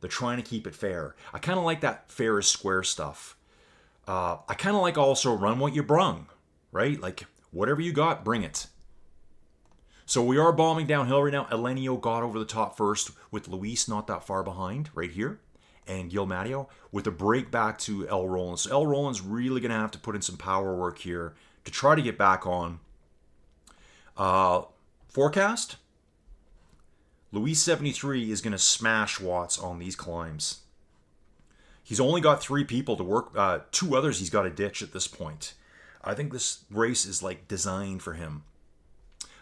S1: They're trying to keep it fair. I kind of like that fair is square stuff. I kind of like also run what you brung, right? Like whatever you got, bring it. So we are bombing downhill right now. Elenio got over the top first with Luis not that far behind right here. And Gil Matteo with a break back to El Roland. So El Roland's really going to have to put in some power work here to try to get back on. Forecast? Luis 73 is going to smash Watts on these climbs. He's only got 3 people to work. 2 others he's got to ditch at this point. I think this race is like designed for him.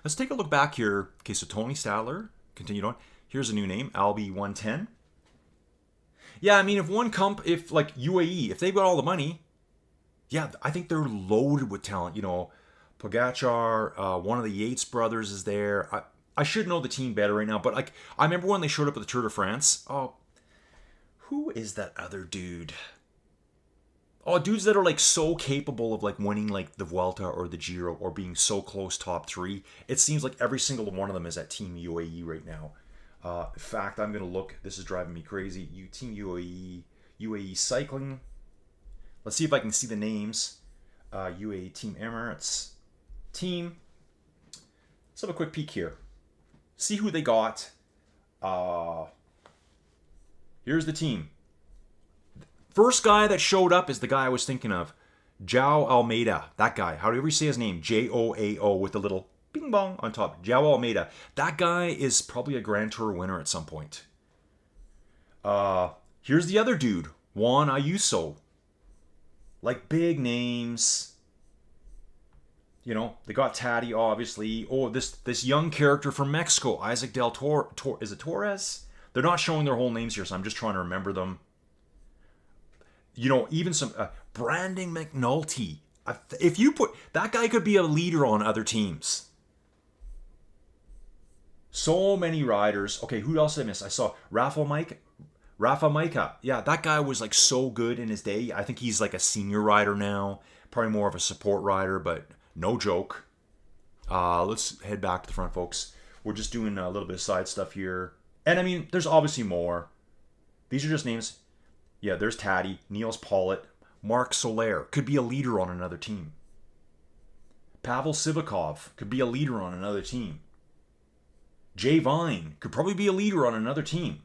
S1: Let's take a look back here. Okay, so Tony Stadler continued on. Here's a new name, Albi 110. Yeah, I mean, if like UAE, if they've got all the money, yeah, I think they're loaded with talent. You know, Pogacar, one of the Yates brothers is there. I should know the team better right now, but like I remember when they showed up at the Tour de France. Oh, who is that other dude? Oh, dudes that are like so capable of like winning like the Vuelta or the Giro or being so close top 3. It seems like every single one of them is at Team UAE right now. In fact, I'm going to look. This is driving me crazy. Team UAE Cycling. Let's see if I can see the names. UAE Team Emirates. Team. Let's have a quick peek here. See who they got. Here's the team. First guy that showed up is the guy I was thinking of. João Almeida. That guy. However you say his name. Joao with the little bing bong on top. João Almeida. That guy is probably a Grand Tour winner at some point. Here's the other dude. Juan Ayuso. Like big names. You know, they got Taddy, obviously. Oh, this young character from Mexico, Isaac Del Toro. Is it Torres? They're not showing their whole names here, so I'm just trying to remember them. You know, even some Brandon McNulty. If you put that guy, could be a leader on other teams. So many riders. Okay, who else did I miss? I saw Rafa Maika. Yeah, that guy was like so good in his day. I think he's like a senior rider now. Probably more of a support rider, but no joke. Let's head back to the front, folks. We're just doing a little bit of side stuff here. And I mean, there's obviously more. These are just names. Yeah, there's Taddy, Niels Pollitt, Marc Soler could be a leader on another team. Pavel Sivakov could be a leader on another team. Jay Vine could probably be a leader on another team.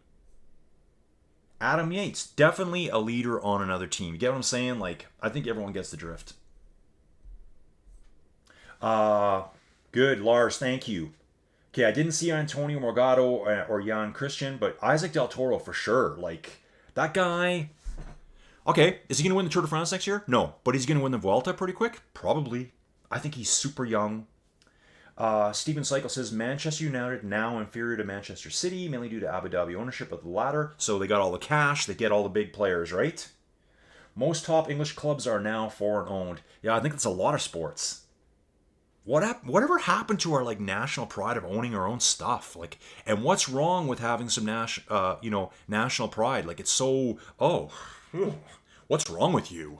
S1: Adam Yates, definitely a leader on another team. You get what I'm saying? Like, I think everyone gets the drift. Good, Lars, thank you. Okay, I didn't see Antonio Morgado or Jan Christian, but Isaac Del Toro for sure. Like, that guy... Okay, is he going to win the Tour de France next year? No. But he's going to win the Vuelta pretty quick? Probably. I think he's super young. Steven Cycle says, Manchester United now inferior to Manchester City, mainly due to Abu Dhabi ownership of the latter. So they got all the cash, they get all the big players, right? Most top English clubs are now foreign owned. Yeah, I think that's a lot of sports. Whatever happened to our like national pride of owning our own stuff? Like, and what's wrong with having some national pride? Like, it's so what's wrong with you?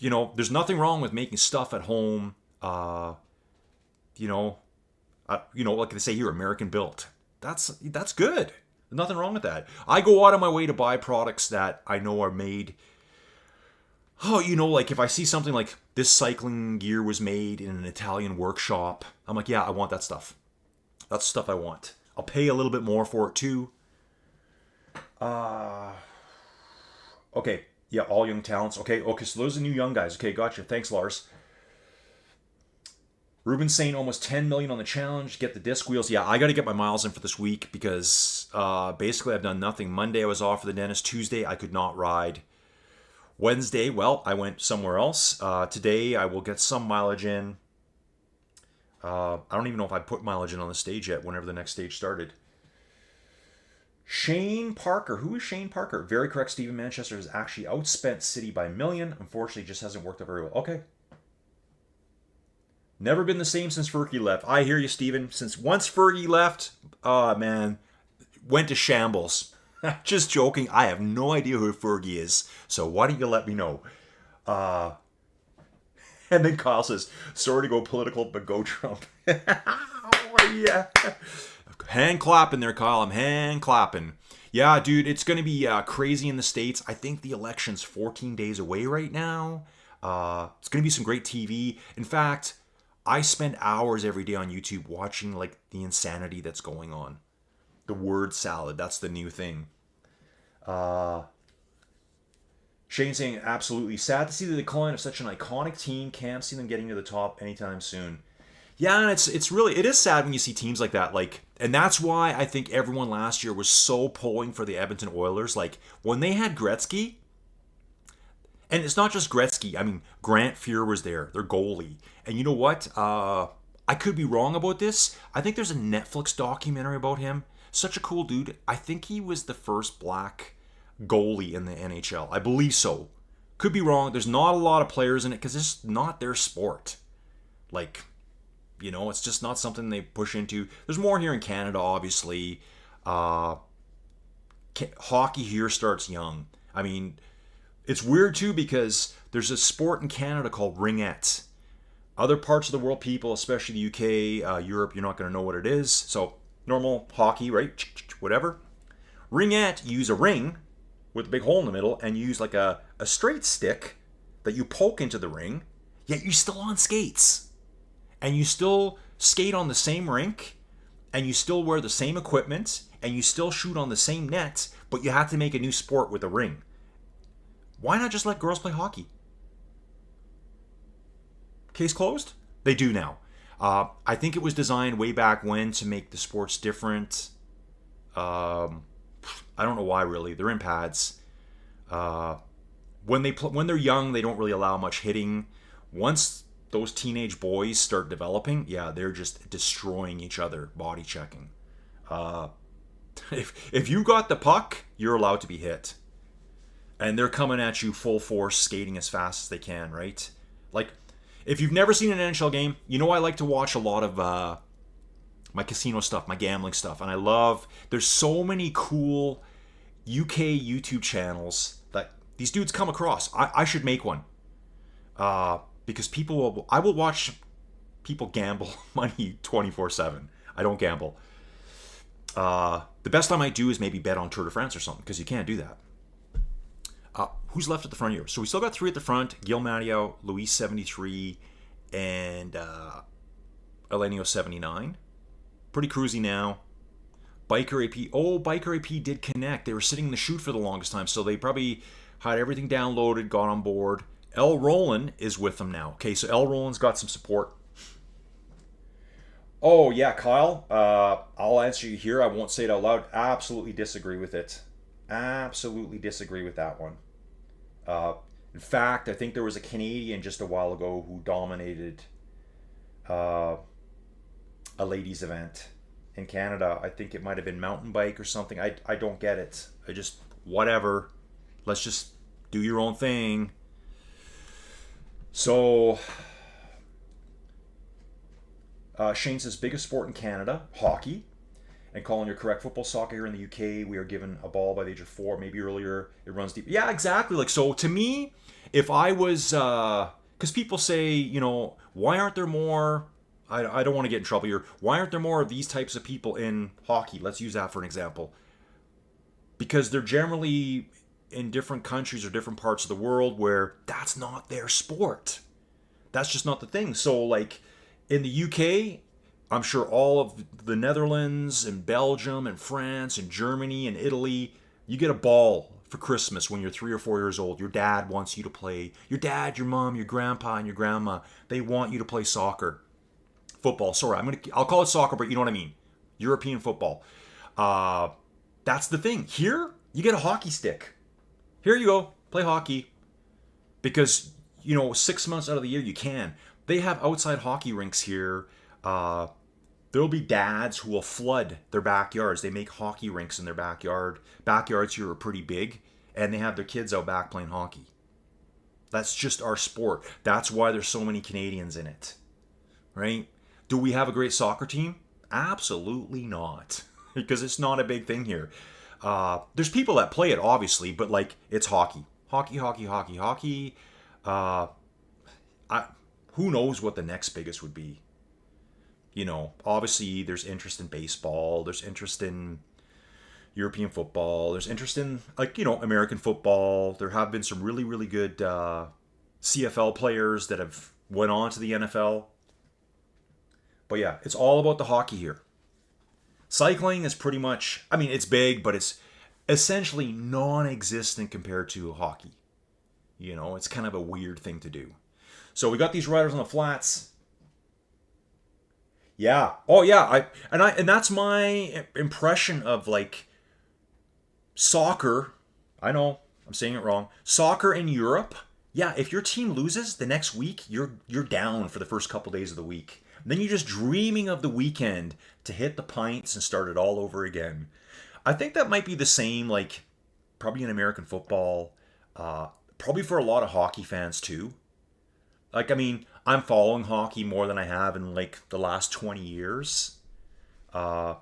S1: There's nothing wrong with making stuff at home. Like they say here, American built. That's good. There's nothing wrong with that. I go out of my way to buy products that I know are made. Like if I see something like this cycling gear was made in an Italian workshop, I'm like, yeah, I want that stuff. That's the stuff I want. I'll pay a little bit more for it too. Okay. Yeah, all young talents. Okay, so those are new young guys. Okay, gotcha. Thanks, Lars. Ruben's saying almost 10 million on the challenge. Get the disc wheels. Yeah, I got to get my miles in for this week because basically I've done nothing. Monday I was off for the dentist. Tuesday I could not ride. Wednesday, well, I went somewhere else. Today I will get some mileage in. I don't even know if I put mileage in on the stage yet, whenever the next stage started. Shane Parker. Who is Shane Parker? Very correct, Stephen. Manchester has actually outspent City by a million. Unfortunately, it just hasn't worked out very well. Okay. Never been the same since Fergie left. I hear you, Stephen. Since once Fergie left, man, went to shambles. Just joking. I have no idea who Fergie is. So why don't you let me know? And then Kyle says, sorry to go political, but go Trump. Oh, yeah. Hand clapping there, Kyle. I'm hand clapping. Yeah, dude, it's going to be crazy in the States. I think the election's 14 days away right now. It's going to be some great TV. In fact, I spend hours every day on YouTube watching like the insanity that's going on. The word salad, that's the new thing. Shane saying, absolutely sad to see the decline of such an iconic team. Can't see them getting to the top anytime soon. Yeah, and it is sad when you see teams like that. Like, and that's why I think everyone last year was so pulling for the Edmonton Oilers. Like, when they had Gretzky, and it's not just Gretzky. I mean, Grant Fuhr was there, their goalie. And you know what? I could be wrong about this. I think there's a Netflix documentary about him. Such a cool dude. I think he was the first black goalie in the NHL. I believe so. Could be wrong. There's not a lot of players in it because it's not their sport. Like, you know, it's just not something they push into. There's more here in Canada, obviously. Hockey here starts young. I mean, it's weird too because there's a sport in Canada called ringette. Other parts of the world, people, especially the UK, Europe, you're not going to know what it is. So, normal hockey, right? Whatever. Ringette, you use a ring with a big hole in the middle and you use like a straight stick that you poke into the ring, yet you're still on skates. And you still skate on the same rink, and you still wear the same equipment, and you still shoot on the same net, but you have to make a new sport with a ring. Why not just let girls play hockey? Case closed? They do now. I think it was designed way back when to make the sports different. I don't know why, really. They're in pads. When they're young, they don't really allow much hitting. Once those teenage boys start developing, yeah, they're just destroying each other, body checking. If you got the puck, you're allowed to be hit. And they're coming at you full force, skating as fast as they can, right? Like, if you've never seen an NHL game, you know I like to watch a lot of my casino stuff, my gambling stuff. And there's so many cool UK YouTube channels that these dudes come across. I should make one. Because I will watch people gamble money 24/7. I don't gamble. The best I might do is maybe bet on Tour de France or something, because you can't do that. Who's left at the front here? So we still got three at the front. Gil Matteo, Luis 73, and Elenio 79. Pretty cruisy now. Biker AP. Oh, Biker AP did connect. They were sitting in the chute for the longest time, so they probably had everything downloaded, got on board. L. Roland is with them now. Okay, so L. Roland's got some support. Oh, yeah, Kyle. I'll answer you here. I won't say it out loud. Absolutely disagree with it. Absolutely disagree with that one. In fact, I think there was a Canadian just a while ago who dominated a ladies' event in Canada. I think it might have been mountain bike or something. I don't get it. Whatever. Let's just do your own thing. So, Shane says, biggest sport in Canada, hockey. And Colin, you're correct. Football, soccer here in the UK, we are given a ball by the age of 4, maybe earlier. It runs deep. Yeah, exactly. Like, so to me, if I was, because people say, you know, why aren't there more, I don't want to get in trouble here, why aren't there more of these types of people in hockey? Let's use that for an example. Because they're generally in different countries or different parts of the world where that's not their sport. That's just not the thing. So, like, in the UK, I'm sure all of the Netherlands and Belgium and France and Germany and Italy, you get a ball for Christmas when you're 3 or 4 years old. Your dad wants you to play. Your dad, your mom, your grandpa, and your grandma, they want you to play soccer. Football. Sorry, I'll call it soccer, but you know what I mean. European football. That's the thing. Here, you get a hockey stick. Here you go. Play hockey. Because, you know, 6 months out of the year you can. They have outside hockey rinks here. There'll be dads who will flood their backyards. They make hockey rinks in their backyard. Backyards here are pretty big, and they have their kids out back playing hockey. That's just our sport. That's why there's so many Canadians in it, right? Do we have a great soccer team? Absolutely not, because it's not a big thing here. There's people that play it, obviously, but like it's hockey. Hockey. who knows what the next biggest would be. Obviously there's interest in baseball, there's interest in European football, there's interest in American football. There have been some really, really good CFL players that have went on to the NFL. But yeah, it's all about the hockey here. Cycling is pretty much, it's big, but it's essentially non-existent compared to hockey. It's kind of a weird thing to do. So we got these riders on the flats. Yeah. Oh yeah. And that's my impression of soccer. I know I'm saying it wrong. Soccer in Europe. Yeah. If your team loses the next week, you're down for the first couple days of the week. And then you're just dreaming of the weekend to hit the pints and start it all over again. I think that might be the same, probably in American football. Probably for a lot of hockey fans too. I'm following hockey more than I have in the last 20 years. And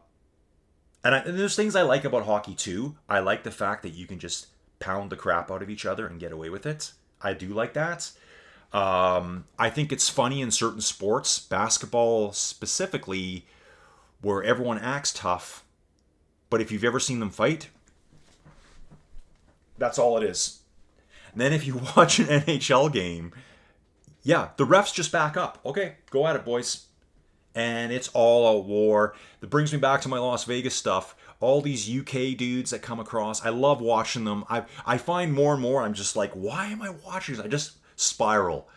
S1: there's things I like about hockey too. I like the fact that you can just pound the crap out of each other and get away with it. I do like that. I think it's funny in certain sports, basketball specifically, where everyone acts tough. But if you've ever seen them fight, that's all it is. And then if you watch an NHL game, yeah, the refs just back up. Okay, go at it, boys. And it's all a war. That brings me back to my Las Vegas stuff. All these UK dudes that come across, I love watching them. I find more and more, I'm just like, why am I watching this? I just spiral.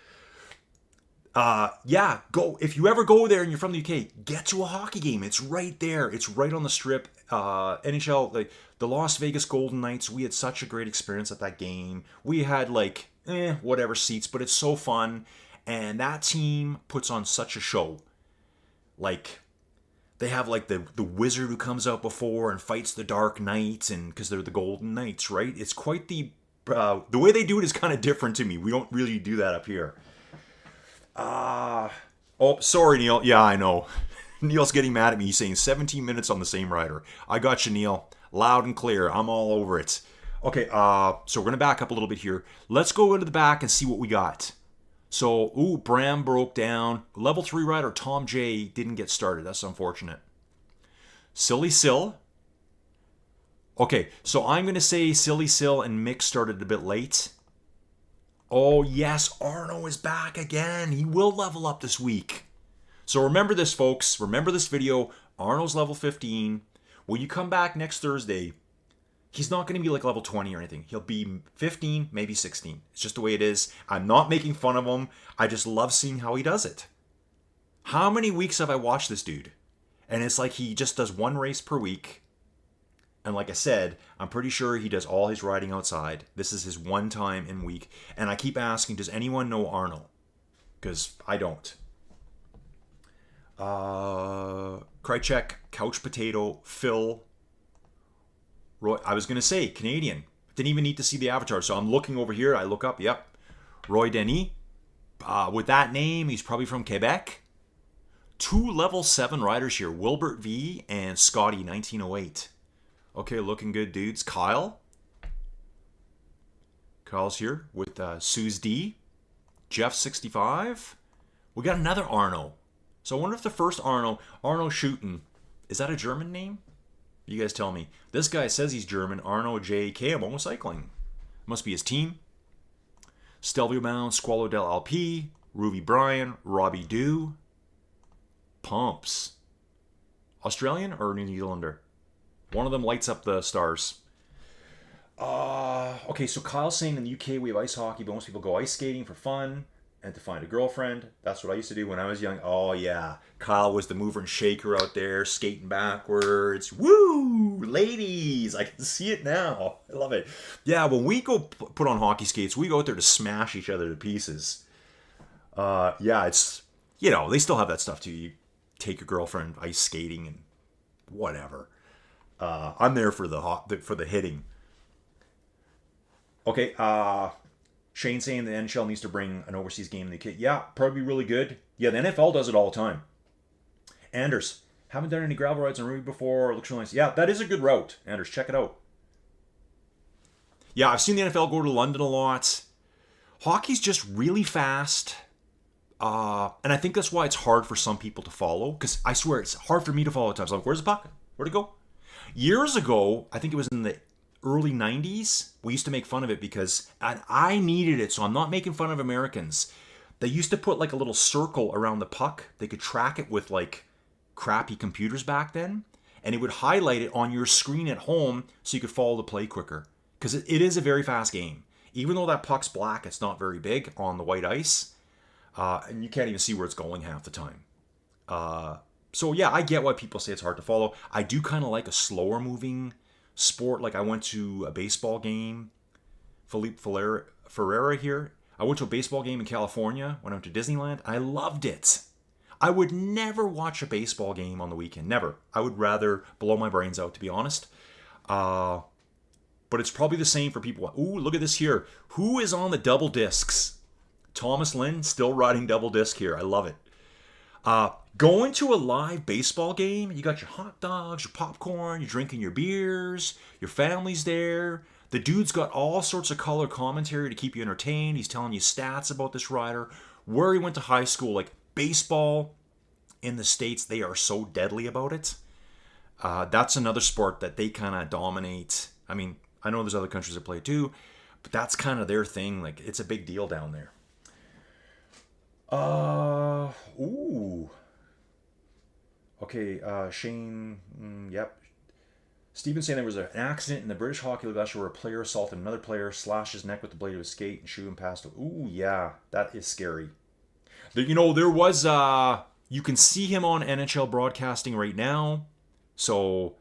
S1: Yeah, go. If you ever go there and you're from the UK, get to a hockey game. It's right there. It's right on the strip. NHL, the Las Vegas Golden Knights, we had such a great experience at that game. We had whatever seats, but it's so fun. And that team puts on such a show. They have the wizard who comes out before and fights the Dark Knight, and because they're the Golden Knights, right? It's quite the way they do it is kind of different to me. We don't really do that up here. Oh, sorry, Neil. Yeah, I know. Neil's getting mad at me. He's saying 17 minutes on the same rider. I got you, Neil. Loud and clear. I'm all over it. Okay, so we're going to back up a little bit here. Let's go into the back and see what we got. So, Bram broke down. Level 3 rider Tom J didn't get started. That's unfortunate. Silly Sill. Okay, so I'm going to say Silly Sill and Mick started a bit late. Oh, yes, Arno is back again. He will level up this week. So remember this, folks. Remember this video. Arno's level 15. When you come back next Thursday, he's not going to be level 20 or anything. He'll be 15, maybe 16. It's just the way it is. I'm not making fun of him. I just love seeing how he does it. How many weeks have I watched this dude? And it's he just does one race per week. And like I said, I'm pretty sure he does all his riding outside. This is his one time in week. And I keep asking, does anyone know Arno? Because I don't. Krychek, Couch Potato, Phil, Roy. I was going to say Canadian. Didn't even need to see the avatar. So I'm looking over here. I look up. Yep. Roy Denis. With that name, he's probably from Quebec. 2 level 7 riders here. Wilbert V and Scotty 1908. Okay, looking good, dudes. Kyle's here with Suze D. Jeff 65. We got another Arno. So I wonder if the first Arno Schuten, is that a German name? You guys tell me. This guy says he's German. Arno J. KMO Cycling. Must be his team. Stelvio Bound, Squalo Del LP, Rouvy Brian, Robbie Dew. Pumps. Australian or New Zealander? One of them lights up the stars. Okay, so Kyle's saying in the UK we have ice hockey, but most people go ice skating for fun and to find a girlfriend. That's what I used to do when I was young. Oh, yeah. Kyle was the mover and shaker out there, skating backwards. Woo! Ladies! I can see it now. I love it. Yeah, when we go put on hockey skates, we go out there to smash each other to pieces. Yeah, it's, they still have that stuff too. You take your girlfriend ice skating and whatever. I'm there for the hitting. Okay, Shane saying the NHL needs to bring an overseas game in the kit. Yeah, probably really good. Yeah, the NFL does it all the time. Anders, haven't done any gravel rides on Rouvy before. It looks really nice. Yeah, that is a good route. Anders, check it out. Yeah, I've seen the NFL go to London a lot. Hockey's just really fast. And I think that's why it's hard for some people to follow, because I swear it's hard for me to follow at times. I'm like, where's the puck? Where'd it go? Years ago, I think it was in the early 90s, we used to make fun of it because I needed it, so I'm not making fun of Americans. They used to put like a little circle around the puck. They could track it with like crappy computers back then, and it would highlight it on your screen at home so you could follow the play quicker. Because it is a very fast game. Even though that puck's black, it's not very big on the white ice. And you can't even see where it's going half the time. So yeah, I get why people say it's hard to follow. I do kind of like a slower moving sport. Like I went to a baseball game. Felipe Ferreira here. I went to a baseball game in California when I went to Disneyland. I loved it. I would never watch a baseball game on the weekend. Never. I would rather blow my brains out, to be honest. But it's probably the same for people. Ooh, look at this here. Who is on the double discs? Thomas Lynn still riding double disc here. I love it. Going to a live baseball game, you got your hot dogs, your popcorn, you're drinking your beers, your family's there. The dude's got all sorts of color commentary to keep you entertained. He's telling you stats about this rider, where he went to high school. Like baseball in the States, they are so deadly about it. That's another sport that they kind of dominate. I mean, I know there's other countries that play it too, but that's kind of their thing. Like it's a big deal down there. Ooh. Okay, Shane, yep. Stephen saying there was an accident in the British Hockey League last year where a player assaulted another player, slashed his neck with the blade of his skate, and shoe him past. Ooh, yeah, that is scary. You know, there was, you can see him on NHL broadcasting right now, so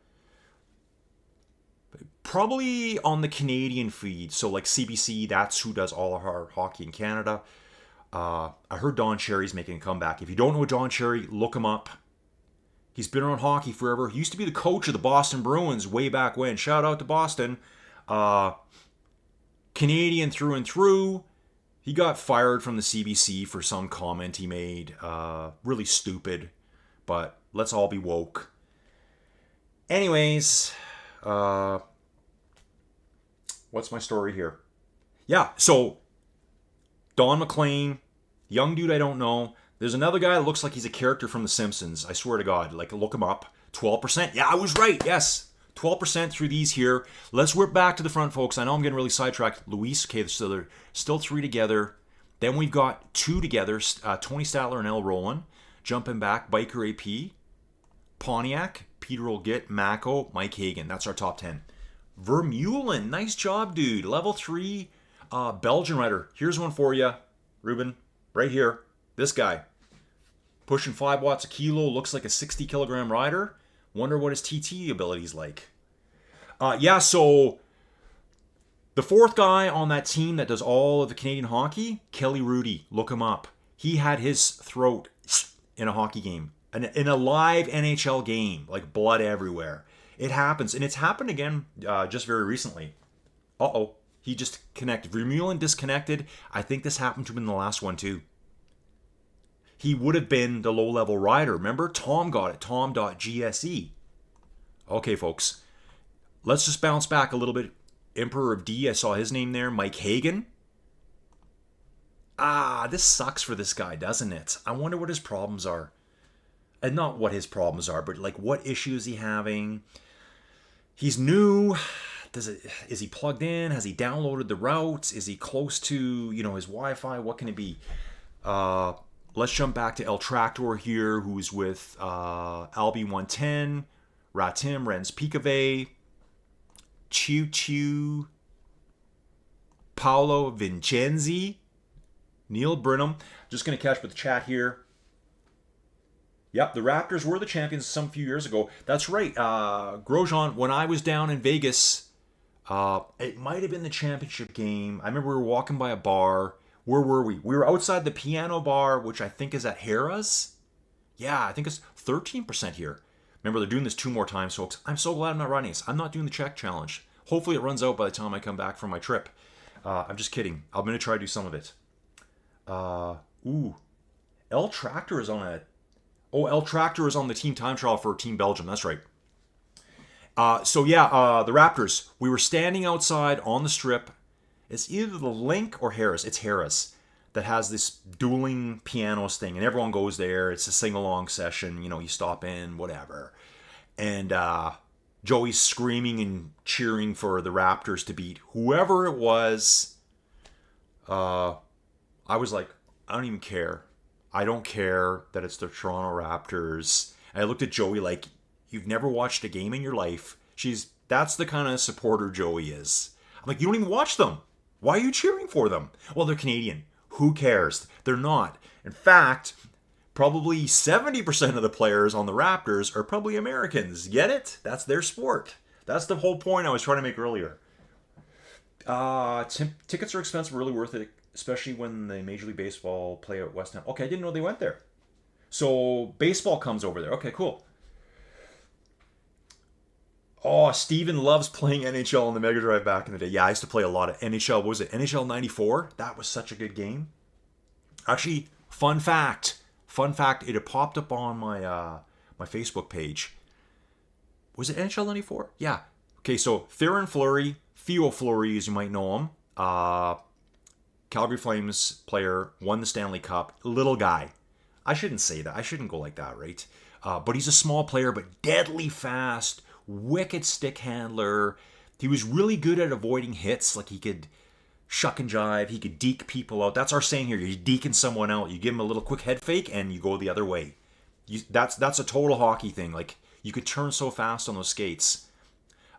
S1: probably on the Canadian feed, so like CBC, that's who does all of our hockey in Canada. I heard Don Cherry's making a comeback. If you don't know Don Cherry, look him up. He's been around hockey forever. He used to be the coach of the Boston Bruins way back when. Shout out to Boston. Canadian through and through. He got fired from the CBC for some comment he made. Really stupid. But let's all be woke. Anyways, what's my story here? Yeah, so Don McLean, young dude I don't know. There's another guy that looks like he's a character from The Simpsons. I swear to God. Like, look him up. 12%. Yeah, I was right. Yes. 12% through these here. Let's whip back to the front, folks. I know I'm getting really sidetracked. Luis, okay, so they're still three together. Then we've got two together. Tony Statler and El Roland. Jumping back, Biker AP. Pontiac, Peter Olgit, Mako, Mike Hagan. That's our top 10. Vermeulen. Nice job, dude. Level 3 Belgian rider. Here's one for you, Ruben. Right here. This guy. Pushing 5 watts a kilo, looks like a 60 kilogram rider. Wonder what his TT ability's like. Yeah, so the fourth guy on that team that does all of the Canadian hockey, Kelly Rudy. Look him up. He had his throat in a hockey game. In a live NHL game. Like blood everywhere. It happens. And it's happened again just very recently. Uh-oh. He just connected. Vermeulen disconnected. I think this happened to him in the last one too. He would have been the low-level rider. Remember? Tom got it. Tom.gse. Okay, folks. Let's just bounce back a little bit. Emperor of D, I saw his name there. Mike Hagan. This sucks for this guy, doesn't it? I wonder what his problems are. And not what his problems are, but like what issues is he having? He's new. Is he plugged in? Has he downloaded the routes? Is he close to, his Wi-Fi? What can it be? Let's jump back to El Tractor here, who's with Albi 110, Ratim, Renz Picave, Choo Choo, Paolo Vincenzi, Neil Burnham. Just going to catch with the chat here. Yep, the Raptors were the champions some few years ago. That's right. Grosjean, when I was down in Vegas, it might have been the championship game. I remember we were walking by a bar. Where were we? We were outside the piano bar, which I think is at Harrah's. Yeah, I think it's 13% here. Remember, they're doing this 2 more times, folks. I'm so glad I'm not running this. I'm not doing the check challenge. Hopefully it runs out by the time I come back from my trip. I'm just kidding. I'm going to try to do some of it. El Tractor is on El Tractor is on the team time trial for Team Belgium. That's right. The Raptors. We were standing outside on the strip. It's either the Link or Harris. It's Harris. that has this dueling pianos thing, and everyone goes there. It's a sing-along session. You stop in, whatever. And Joey's screaming and cheering for the Raptors to beat whoever it was. I was like, I don't even care. I don't care that it's the Toronto Raptors. And I looked at Joey like, you've never watched a game in your life. That's the kind of supporter Joey is. I'm like, you don't even watch them. Why are you cheering for them? Well, they're Canadian. Who cares? They're not. In fact, probably 70% of the players on the Raptors are probably Americans. Get it? That's their sport. That's the whole point I was trying to make earlier. Tickets are expensive, really worth it, especially when the Major League Baseball play at West Ham. Okay, I didn't know they went there. So baseball comes over there. Okay, cool. Oh, Steven loves playing NHL on the Mega Drive back in the day. Yeah, I used to play a lot of NHL. What was it? NHL 94? That was such a good game. Actually, fun fact, it had popped up on my my Facebook page. Was it NHL 94? Yeah. Okay, so Theoren Fleury, Theo Fleury, as you might know him, Calgary Flames player, won the Stanley Cup. Little guy. I shouldn't say that. I shouldn't go like that, right? But he's a small player, but deadly fast, wicked stick handler. He was really good at avoiding hits. Like he could shuck and jive. He could deke people out. That's our saying here. You're deking someone out. You give him a little quick head fake and you go the other way. That's a total hockey thing. Like you could turn so fast on those skates.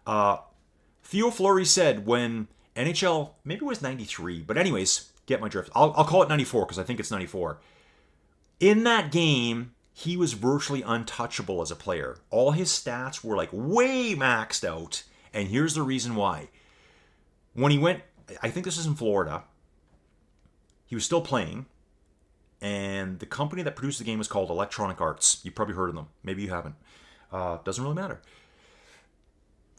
S1: Theo Fleury said when NHL, maybe it was 93, but anyways, get my drift. I'll call it 94 because I think it's 94. In that game, he was virtually untouchable as a player. All his stats were like way maxed out. And here's the reason why. When he went, I think this is in Florida, he was still playing. And the company that produced the game was called Electronic Arts. You've probably heard of them. Maybe you haven't. Doesn't really matter.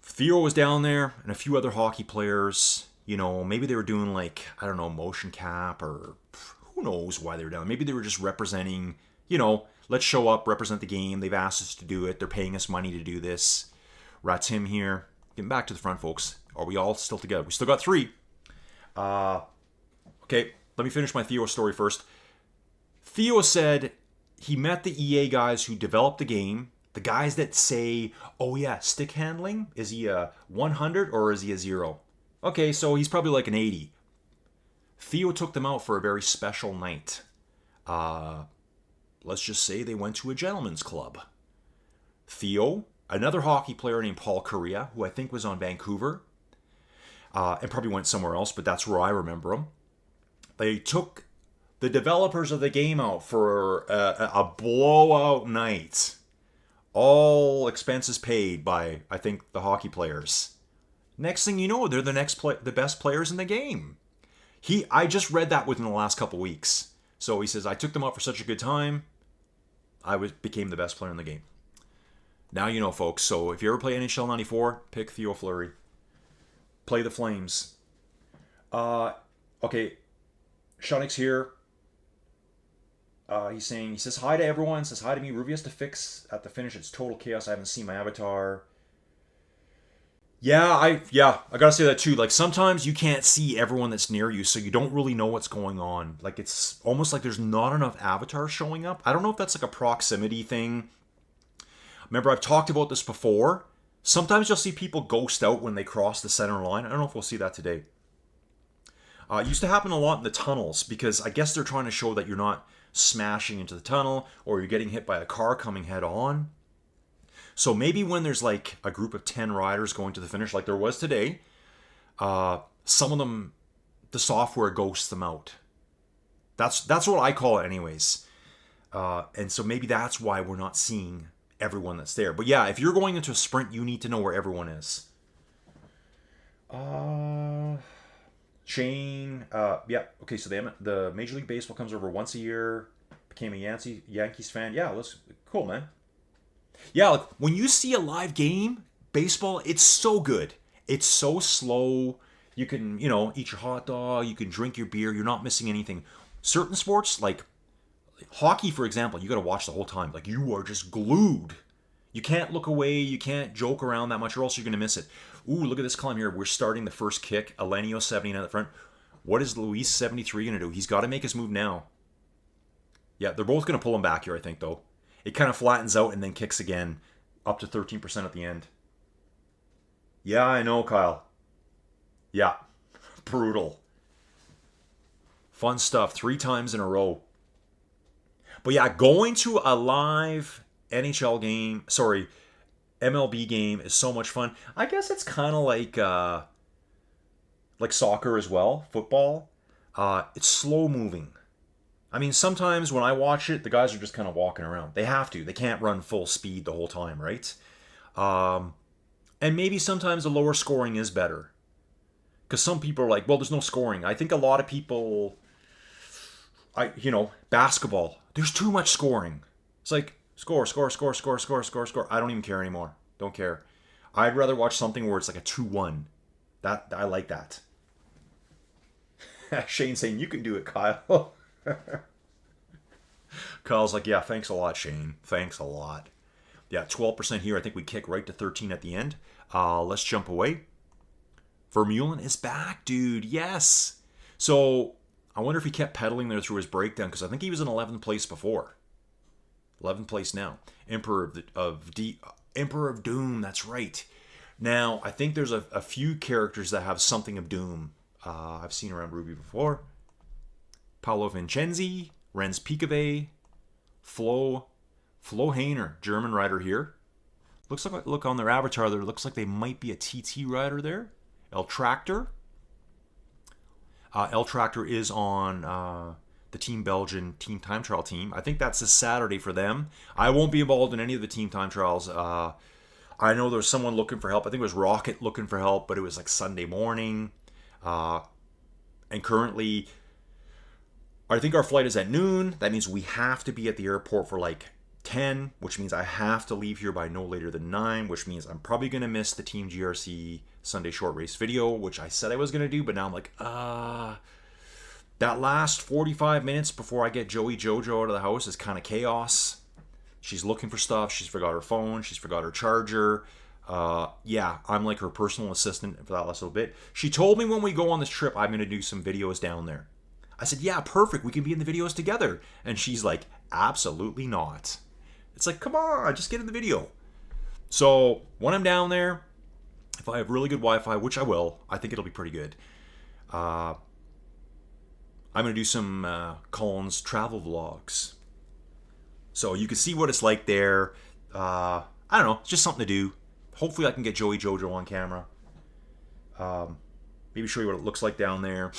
S1: Theo was down there and a few other hockey players. Maybe they were doing like, I don't know, motion cap or who knows why they were down. Maybe they were just representing, let's show up, represent the game. They've asked us to do it. They're paying us money to do this. Ratim here. Getting back to the front, folks. Are we all still together? We still got 3. Okay, let me finish my Theo story first. Theo said he met the EA guys who developed the game. The guys that say, oh yeah, stick handling, is he a 100 or is he a 0? Okay, so he's probably like an 80. Theo took them out for a very special night. Let's just say they went to a gentleman's club. Theo, another hockey player named Paul Correa, who I think was on Vancouver, and probably went somewhere else, but that's where I remember him. They took the developers of the game out for a blowout night. All expenses paid by, I think, the hockey players. Next thing you know, they're the best players in the game. I just read that within the last couple weeks. So he says, I took them out for such a good time, became the best player in the game. Now you know, folks. So if you ever play NHL 94, pick Theo Fleury. Play the Flames. Okay, Shunnick's here. He says hi to everyone, says hi to me. Rouvy has to fix at the finish. It's total chaos. I haven't seen my avatar. Yeah, I gotta say that too. Like sometimes you can't see everyone that's near you, so you don't really know what's going on. Like it's almost like there's not enough avatars showing up. I don't know if that's like a proximity thing. Remember, I've talked about this before. Sometimes you'll see people ghost out when they cross the center line. I don't know if we'll see that today. It used to happen a lot in the tunnels because I guess they're trying to show that you're not smashing into the tunnel or you're getting hit by a car coming head on. So maybe when there's like a group of 10 riders going to the finish like there was today, some of them, the software ghosts them out. That's what I call it anyways. And so maybe that's why we're not seeing everyone that's there. But yeah, if you're going into a sprint, you need to know where everyone is. Shane, yeah, okay, so the Major League Baseball comes over once a year, became a Yankees fan. Yeah, cool, man. Yeah, like, when you see a live game, baseball, it's so good. It's so slow. You can, eat your hot dog, you can drink your beer, you're not missing anything. Certain sports, like hockey, for example, you got to watch the whole time. Like, you are just glued. You can't look away, you can't joke around that much, or else you're going to miss it. Ooh, look at this climb here. We're starting the first kick. Elenio 79 at the front. What is Luis 73 going to do? He's got to make his move now. Yeah, they're both going to pull him back here, I think, though. It kind of flattens out and then kicks again, up to 13% at the end. Yeah, I know, Kyle. Yeah, brutal. Fun stuff, 3 times in a row. But yeah, going to a live NHL game, sorry, MLB game is so much fun. I guess it's kind of like soccer as well, football. It's slow moving. I mean, sometimes when I watch it, the guys are just kind of walking around. They have to. They can't run full speed the whole time, right? And maybe sometimes the lower scoring is better. Because some people are like, well, there's no scoring. I think a lot of people, basketball, there's too much scoring. It's like, score. I don't even care anymore. Don't care. I'd rather watch something where it's like a 2-1. I like that. Shane saying, you can do it, Kyle. Kyle's like, yeah, thanks a lot, Shane. Thanks a lot. Yeah, 12% here. I think we kick right to 13 at the end. Let's jump away. Vermeulen is back, dude. Yes. So I wonder if he kept pedaling there through his breakdown, because I think he was in 11th place before. 11th place now. Emperor of Doom. That's right. Now I think there's a few characters that have something of Doom. I've seen around Rouvy before. Paolo Vincenzi, Renz Picave, Flo Hainer, German rider here. Look on their avatar there. Looks like they might be a TT rider there. El Tractor. El Tractor is on the Team Belgian Team Time Trial team. I think that's this Saturday for them. I won't be involved in any of the Team Time Trials. I know there's someone looking for help. I think it was Rocket looking for help, but it was like Sunday morning. And currently, I think our flight is at noon. That means we have to be at the airport for like 10, which means I have to leave here by no later than 9, which means I'm probably going to miss the Team GRC Sunday short race video, which I said I was going to do, but now I'm like, that last 45 minutes before I get Joey Jojo out of the house is kind of chaos. She's looking for stuff. She's forgot her phone. She's forgot her charger. Yeah, I'm like her personal assistant for that last little bit. She told me when we go on this trip, I'm going to do some videos down there. I said, yeah, perfect. We can be in the videos together. And she's like, absolutely not. It's like, come on, just get in the video. So when I'm down there, if I have really good Wi-Fi, which I will, I think it'll be pretty good. I'm going to do some Colin's travel vlogs. So you can see what it's like there. I don't know, it's just something to do. Hopefully I can get Joey Jojo on camera. Maybe show you what it looks like down there.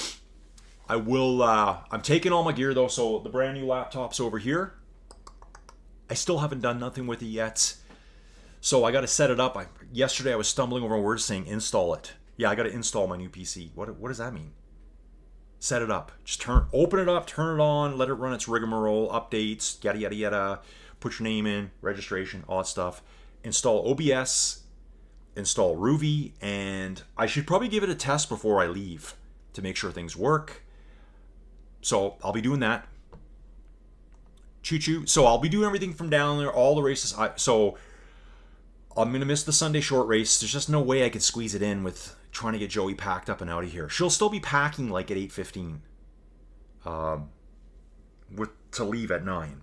S1: I will, I'm taking all my gear though, so the brand new laptop's over here. I still haven't done nothing with it yet. So I got to set it up. Yesterday I was stumbling over words saying install it. Yeah, I got to install my new PC. What does that mean? Set it up. Just open it up, turn it on, let it run its rigmarole, updates, yada yada yada. Put your name in, registration, all that stuff. Install OBS, install Rouvy, and I should probably give it a test before I leave to make sure things work. So I'll be doing that. Choo-choo. So I'll be doing everything from down there, all the races. So I'm going to miss the Sunday short race. There's just no way I could squeeze it in with trying to get Joey packed up and out of here. She'll still be packing like at 8:15 to leave at 9.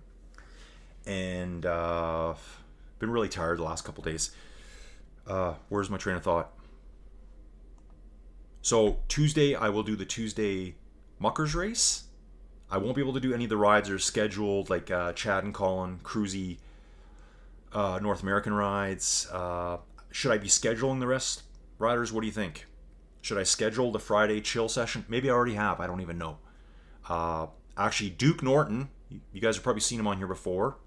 S1: And been really tired the last couple days. Where's my train of thought? So Tuesday, I will do the Tuesday Muckers race. I won't be able to do any of the rides that are scheduled, like Chad and Colin, Cruzy, North American rides. Should I be scheduling the rest? Riders, what do you think? Should I schedule the Friday chill session? Maybe I already have. I don't even know. Actually, Duke Norton, you guys have probably seen him on here before.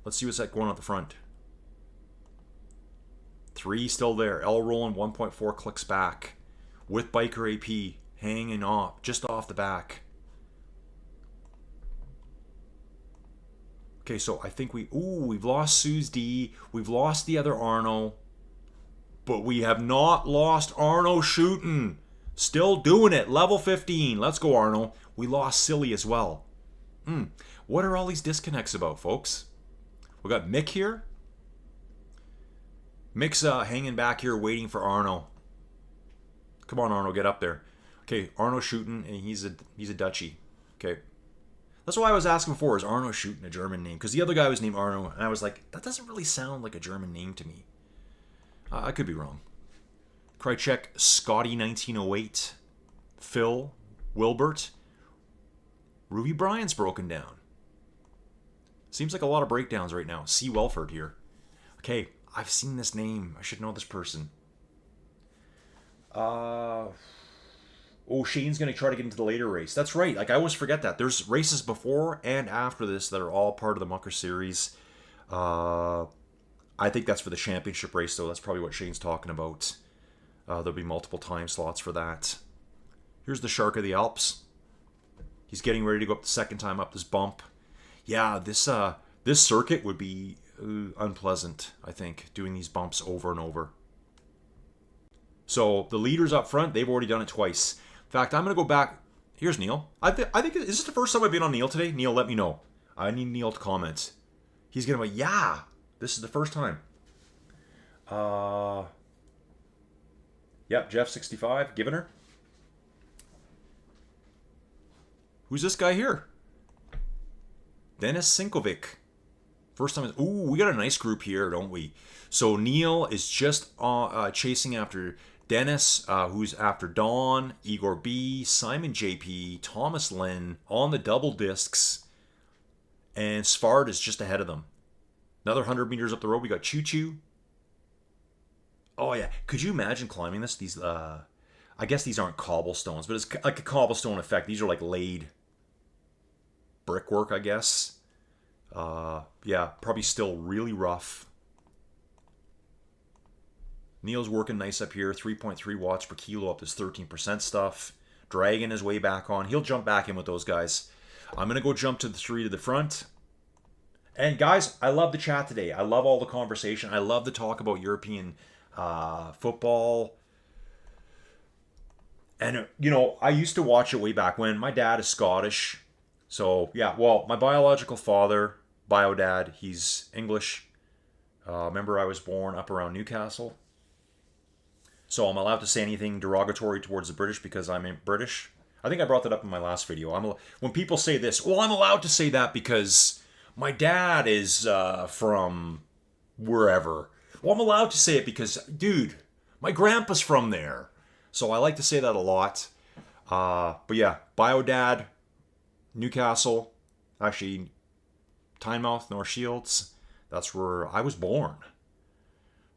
S1: Let's see what's that going on at the front. 3 still there. L rolling 1.4 clicks back. With Biker AP hanging off, just off the back. Okay, so I think we've lost Suze D. We've lost the other Arno. But we have not lost Arno shooting. Still doing it. Level 15. Let's go, Arno. We lost Silly as well. What are all these disconnects about, folks? We got Mick here. Mick's hanging back here waiting for Arno. Come on, Arno, get up there. Okay, Arno shooting, and he's a Dutchie. Okay. That's why I was asking before, is Arno shooting a German name? Because the other guy was named Arno, and I was like, that doesn't really sound like a German name to me. I could be wrong. Krychek, Scotty 1908, Phil, Wilbert, Rouvy Bryan's broken down. Seems like a lot of breakdowns right now. C. Welford here. Okay, I've seen this name. I should know this person. Shane's going to try to get into the later race. That's right. Like, I always forget that. There's races before and after this that are all part of the Muckers series. I think that's for the championship race, though. That's probably what Shane's talking about. There'll be multiple time slots for that. Here's the Shark of the Alps. He's getting ready to go up the second time up this bump. Yeah, this circuit would be unpleasant, I think, doing these bumps over and over. So the leaders up front, they've already done it twice. In fact, I'm going to go back. Here's Neil. I think, is this the first time I've been on Neil today? Neil, let me know. I need Neil to comment. He's going to be, yeah, this is the first time. Yep, Jeff 65, giving her. Who's this guy here? Denis Sinkovic. First time. Ooh, we got a nice group here, don't we? So Neil is just chasing after Dennis, who's after Don, Igor B, Simon JP, Thomas Lynn on the double discs, and Svard is just ahead of them. Another 100 meters up the road, we got Choo Choo. Oh yeah, could you imagine climbing this? These, I guess these aren't cobblestones, but it's like a cobblestone effect. These are like laid brickwork, I guess. Yeah, probably still really rough. Neil's working nice up here, 3.3 watts per kilo up this 13% stuff. Dragging his way back on. He'll jump back in with those guys. I'm going to go jump to the three to the front. And guys, I love the chat today. I love all the conversation. I love the talk about European football. And, you know, I used to watch it way back when. My dad is Scottish. So, yeah, well, my biological father, bio dad, he's English. Remember, I was born up around Newcastle. So I'm allowed to say anything derogatory towards the British because I'm British. I think I brought that up in my last video. When people say this, well, I'm allowed to say that because my dad is from wherever. Well, I'm allowed to say it because, dude, my grandpa's from there. So I like to say that a lot. But yeah, bio dad, Newcastle, actually, Tynemouth, North Shields. That's where I was born.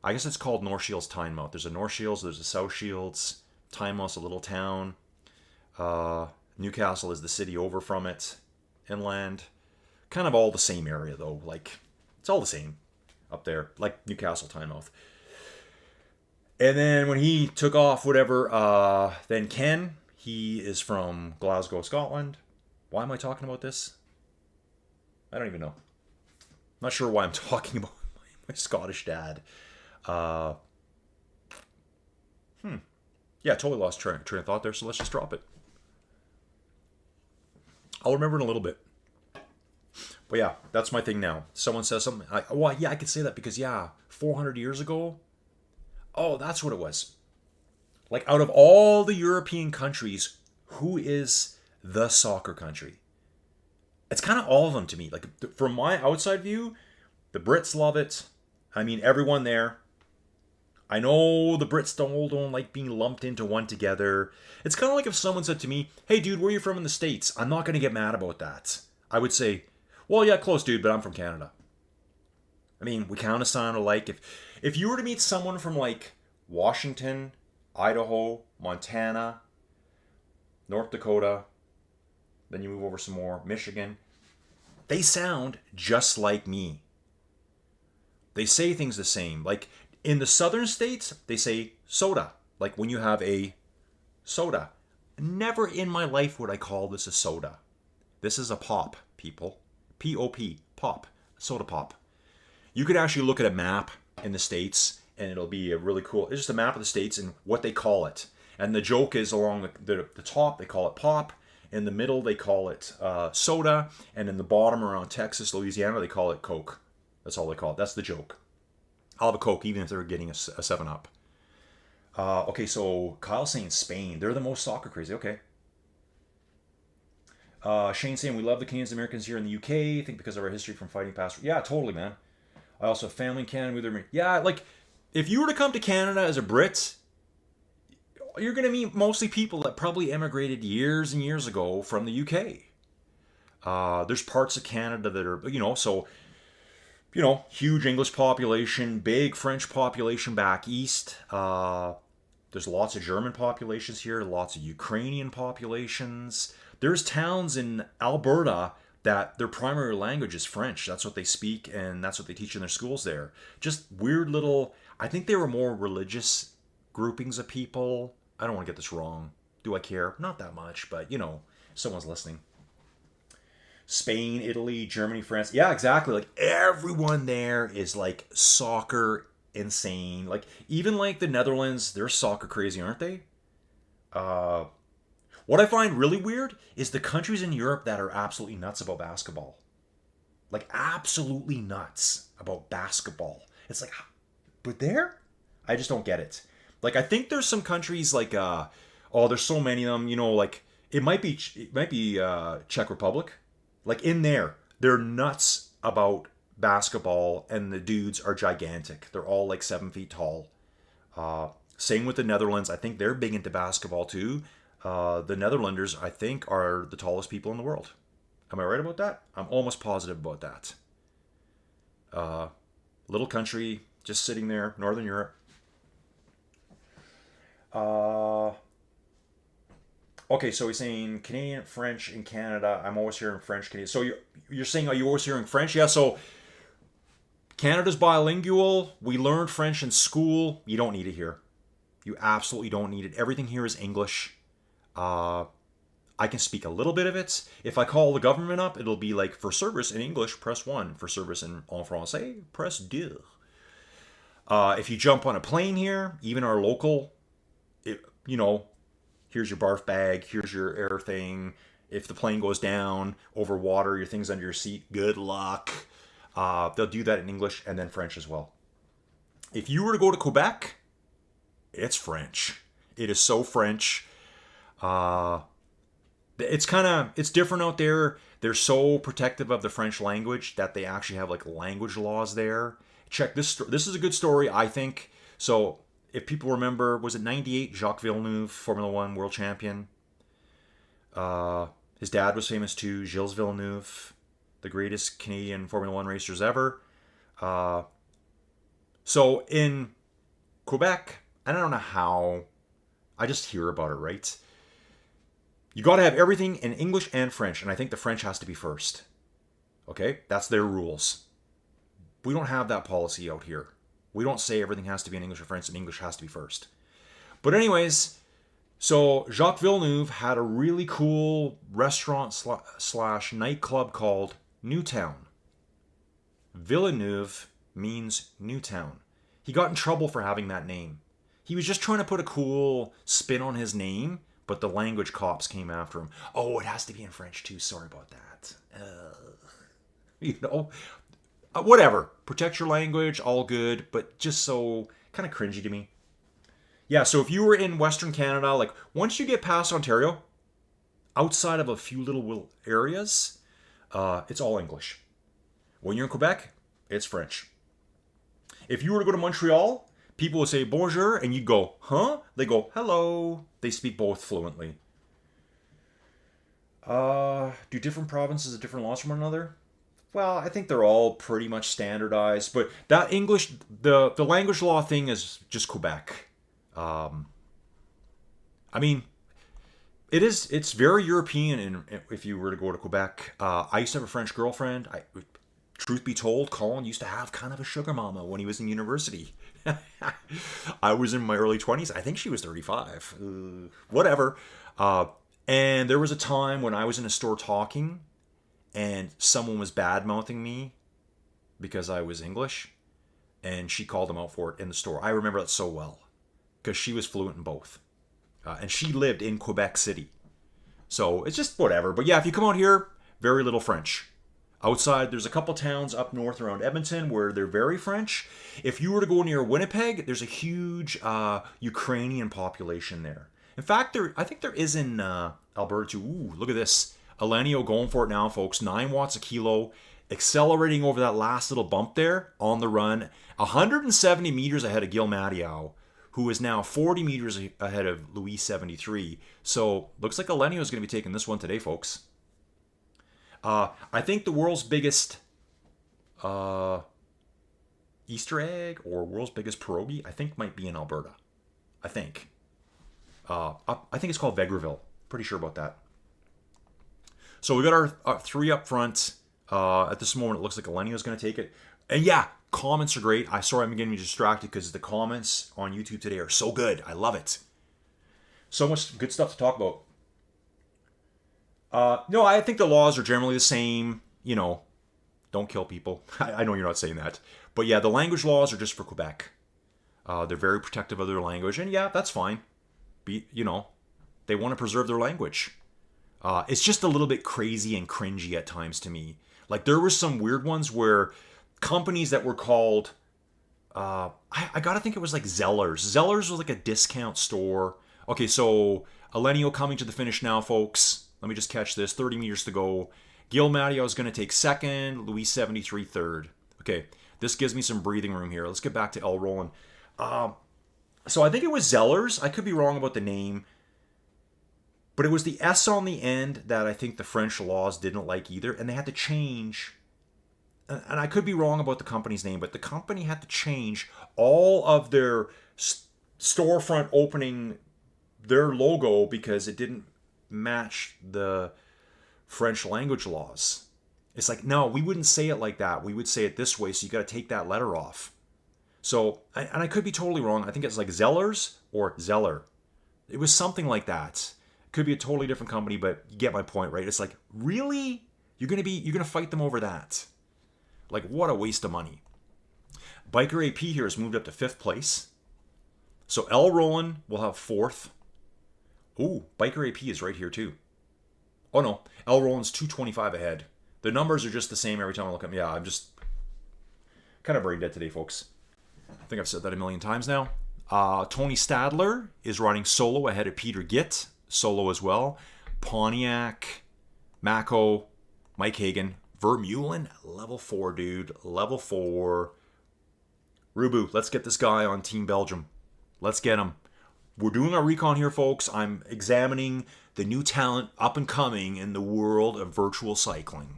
S1: I guess it's called North Shields, Tynemouth. There's a North Shields, there's a South Shields. Tynemouth's a little town. Newcastle is the city over from it, inland. Kind of all the same area though. Like, it's all the same up there, like Newcastle, Tynemouth. And then when he took off, whatever, then Ken, he is from Glasgow, Scotland. Why am I talking about this? I don't even know. I'm not sure why I'm talking about my Scottish dad. Yeah, totally lost train of thought there, so let's just drop it. I'll remember in a little bit. But yeah, that's my thing now. Someone says something, well, yeah, I could say that because, yeah, 400 years ago, oh, that's what it was. Like, out of all the European countries, who is the soccer country? It's kind of all of them to me. Like, from my outside view, the Brits love it. I mean, everyone there. I know the Brits don't like being lumped into one together. It's kind of like if someone said to me, hey, dude, where are you from in the States? I'm not going to get mad about that. I would say, well, yeah, close, dude, but I'm from Canada. I mean, we kind of sound alike. If you were to meet someone from, like, Washington, Idaho, Montana, North Dakota, then you move over some more, Michigan, they sound just like me. They say things the same. Like, in the southern states, they say soda. Like when you have a soda. Never in my life would I call this a soda. This is a pop, people. P-O-P, pop, soda pop. You could actually look at a map in the states, and it'll be a really cool, it's just a map of the states and what they call it. And the joke is along the top, they call it pop. In the middle, they call it soda. And in the bottom around Texas, Louisiana, they call it Coke. That's all they call it. That's the joke. I'll have a Coke even if they're getting a 7-Up. Okay, so Kyle's saying Spain. They're the most soccer crazy. Okay. Shane saying we love the Canadians and Americans here in the UK. I think because of our history from fighting past. Yeah, totally, man. I also have family in Canada with their. Yeah, like if you were to come to Canada as a Brit, you're going to meet mostly people that probably emigrated years and years ago from the UK. There's parts of Canada that are, huge English population, big French population back east. There's lots of German populations here, lots of Ukrainian populations. There's towns in Alberta that their primary language is French. That's what they speak, and that's what they teach in their schools there. Just weird little. I think they were more religious groupings of people. I don't want to get this wrong. Do I care? Not that much, but someone's listening. Spain, Italy, Germany, France. Yeah, exactly. Like everyone there is like soccer insane. Like even like the Netherlands, they're soccer crazy, aren't they? Uh, what I find really weird is the countries in Europe that are absolutely nuts about basketball. Like absolutely nuts about basketball. It's like, but there, I just don't get it. Like I think there's some countries like oh, there's so many of them. Like it might be Czech Republic. Like in there, they're nuts about basketball, and the dudes are gigantic. They're all like 7 feet tall. Same with the Netherlands. I think they're big into basketball too. The Netherlanders, I think, are the tallest people in the world. Am I right about that? I'm almost positive about that. Little country, just sitting there, Northern Europe. Uh, okay, so he's saying Canadian, French, in Canada. I'm always hearing French, Canadian. So you're saying, are you always hearing French? Yeah. So Canada's bilingual. We learned French in school. You don't need it here. You absolutely don't need it. Everything here is English. Uh, I can speak a little bit of it. If I call the government up, it'll be like, for service in English, press 1. For service in en français, press 2. If you jump on a plane here, even our local, it, here's your barf bag, here's your air thing. If the plane goes down over water, your thing's under your seat, good luck. They'll do that in English and then French as well. If you were to go to Quebec, it's French. It is so French. It's different out there. They're so protective of the French language that they actually have like language laws there. Check this. This is a good story, I think. So if people remember, was it '98? Jacques Villeneuve, Formula One world champion. His dad was famous too, Gilles Villeneuve, the greatest Canadian Formula One racers ever. So in Quebec, I don't know how. I just hear about it, right? You got to have everything in English and French, and I think the French has to be first. Okay? That's their rules. We don't have that policy out here. We don't say everything has to be in English or French, and English has to be first. But anyways, so Jacques Villeneuve had a really cool restaurant slash nightclub called Newtown. Villeneuve means Newtown. He got in trouble for having that name. He was just trying to put a cool spin on his name, but the language cops came after him. Oh, it has to be in French too. Sorry about that. Whatever. Protect your language, all good, but just so kind of cringy to me. Yeah, so if you were in Western Canada, like once you get past Ontario, outside of a few little areas, it's all English. When you're in Quebec, it's French. If you were to go to Montreal, people would say bonjour, and you'd go, huh? They go, hello. They speak both fluently. Do different provinces have different laws from one another? Well, I think they're all pretty much standardized, but that English, the language law thing is just Quebec. I mean, it's very European. If you were to go to Quebec, I used to have a French girlfriend. Truth be told, Colin used to have kind of a sugar mama when he was in university. I was in my early 20s. I think she was 35. Whatever. And there was a time when I was in a store talking and someone was bad-mouthing me because I was English, and she called them out for it in the store. I remember that so well because she was fluent in both. And she lived in Quebec City. So it's just whatever. But yeah, if you come out here, very little French. Outside, there's a couple towns up north around Edmonton where they're very French. If you were to go near Winnipeg, there's a huge Ukrainian population there. In fact, I think there is in Alberta too. Ooh, look at this. Elenio going for it now, folks. 9 watts a kilo. Accelerating over that last little bump there on the run. 170 meters ahead of Gil Mattiau, who is now 40 meters ahead of Louis 73. So looks like Elenio is going to be taking this one today, folks. I think the world's biggest Easter egg or world's biggest pierogi, I think might be in Alberta. I think. I think it's called Vegreville. Pretty sure about that. So we got our 3 up front. At this moment, it looks like Elenio's going to take it. And yeah, comments are great. Sorry I'm getting distracted because the comments on YouTube today are so good. I love it. So much good stuff to talk about. No, I think the laws are generally the same. You know, don't kill people. I know you're not saying that. But yeah, the language laws are just for Quebec. They're very protective of their language. And yeah, that's fine. They want to preserve their language. It's just a little bit crazy and cringy at times to me. Like there were some weird ones where companies that were called, I gotta think it was like Zellers. Zellers was like a discount store. Okay, so Elenio coming to the finish now, folks. Let me just catch this. 30 meters to go. Gil Mattiau is going to take second. Louis 73 third. Okay, this gives me some breathing room here. Let's get back to El Roland. So I think it was Zellers. I could be wrong about the name. But it was the S on the end that I think the French laws didn't like either. And they had to change. And I could be wrong about the company's name. But the company had to change all of their storefront opening, their logo, because it didn't match the French language laws. It's like, no, we wouldn't say it like that. We would say it this way, so you got to take that letter off. So, and I could be totally wrong. I think it's like Zellers or Zeller. It was something like that. It could be a totally different company, but you get my point, right? It's like, really? You're gonna fight them over that? Like, what a waste of money. Biker AP here has moved up to 5th place. So El Roland will have 4th. Ooh, Biker AP is right here too. Oh no, El Roland's 225 ahead. The numbers are just the same every time I look at them. Yeah, I'm just kind of brain dead today, folks. I think I've said that a million times now. Tony Stadler is running solo ahead of Peter Gitt. Solo as well. Pontiac, Mako, Mike Hagan, Vermeulen, level 4, dude. Level 4. Rubu, let's get this guy on Team Belgium. Let's get him. We're doing our recon here, folks. I'm examining the new talent up and coming in the world of virtual cycling.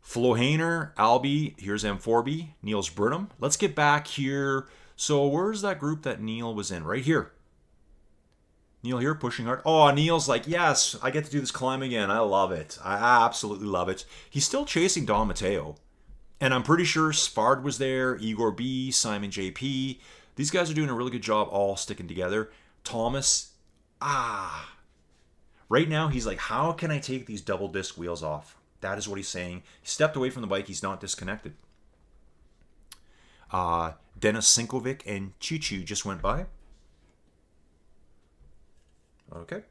S1: Flo Hainer, Albi, here's M4B, Niels Burnham. Let's get back here. So where's that group that Neil was in? Right here. Neil here, pushing hard. Oh, Neil's like, yes, I get to do this climb again. I love it. I absolutely love it. He's still chasing Don Matteo. And I'm pretty sure Sfard was there, Igor B, Simon JP. These guys are doing a really good job all sticking together. Thomas, right now he's like, how can I take these double disc wheels off? That is what he's saying. He stepped away from the bike. He's not disconnected. Denis Sinkovic and Chichu just went by. Okay.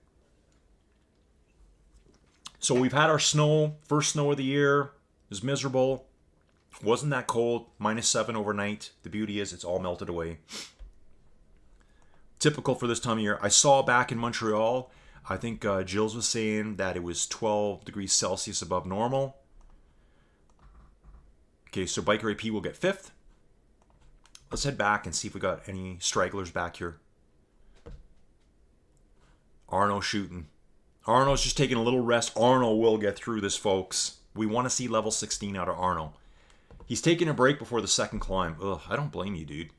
S1: So we've had our snow. First snow of the year. It was miserable. Wasn't that cold. -7 overnight. The beauty is it's all melted away. Typical for this time of year. I saw back in Montreal, I think Gilles was saying that it was 12 degrees Celsius above normal. Okay, so Biker AP will get 5th. Let's head back and see if we got any stragglers back here. Arno shooting. Arno's just taking a little rest. Arno will get through this, folks. We want to see level 16 out of Arno. He's taking a break before the second climb. Ugh, I don't blame you, dude.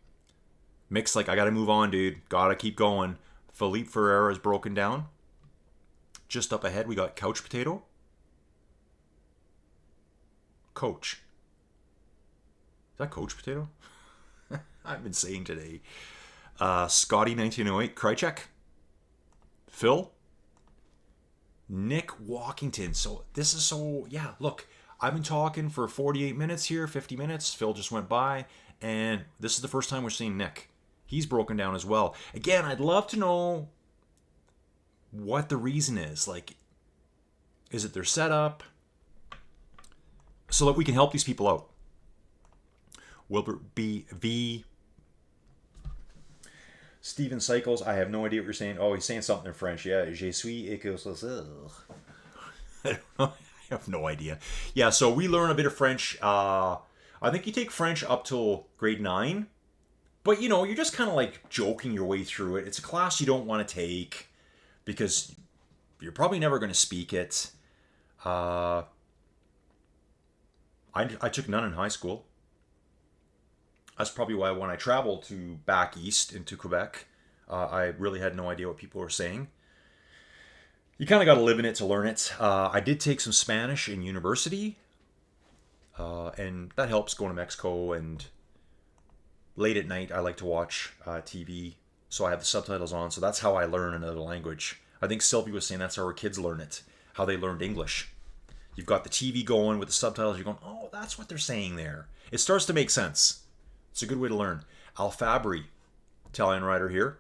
S1: Mick's like, I got to move on, dude. Got to keep going. Philippe Ferreira is broken down. Just up ahead, we got Couch Potato. Coach. Is that Coach Potato? I've been saying today. Scotty 1908. Krychek. Phil. Nick Walkington. So this is so, yeah, look. I've been talking for 48 minutes here, 50 minutes. Phil just went by, and this is the first time we're seeing Nick. He's broken down as well. Again, I'd love to know what the reason is. Like, is it their setup? so that we can help these people out. Wilbert B. V. Steven Cycles, I have no idea what you're saying. Oh, he's saying something in French. Yeah, je suis écossais. I don't know. I have no idea. Yeah, so we learn a bit of French. I think you take French up till grade 9. But, you know, you're just kind of like joking your way through it. It's a class you don't want to take because you're probably never going to speak it. I took none in high school. That's probably why when I traveled to back east into Quebec, I really had no idea what people were saying. You kind of got to live in it to learn it. I did take some Spanish in university, and that helps going to Mexico. And late at night, I like to watch TV, so I have the subtitles on. So that's how I learn another language. I think Sylvie was saying that's how her kids learn it, how they learned English. You've got the TV going with the subtitles. You're going, oh, that's what they're saying there. It starts to make sense. It's a good way to learn. Alfabri, Italian rider here.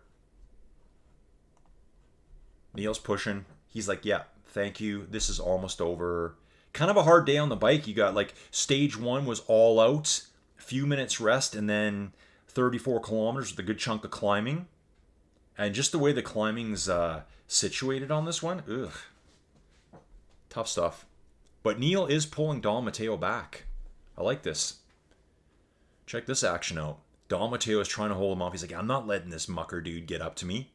S1: Neil's pushing. He's like, yeah, thank you. This is almost over. Kind of a hard day on the bike. You got like stage 1 was all out, a few minutes rest, and then 34 kilometers with a good chunk of climbing. And just the way the climbing's situated on this one, ugh. Tough stuff. But Neil is pulling Don Matteo back. I like this. Check this action out. Don Matteo is trying to hold him off. He's like, I'm not letting this mucker dude get up to me.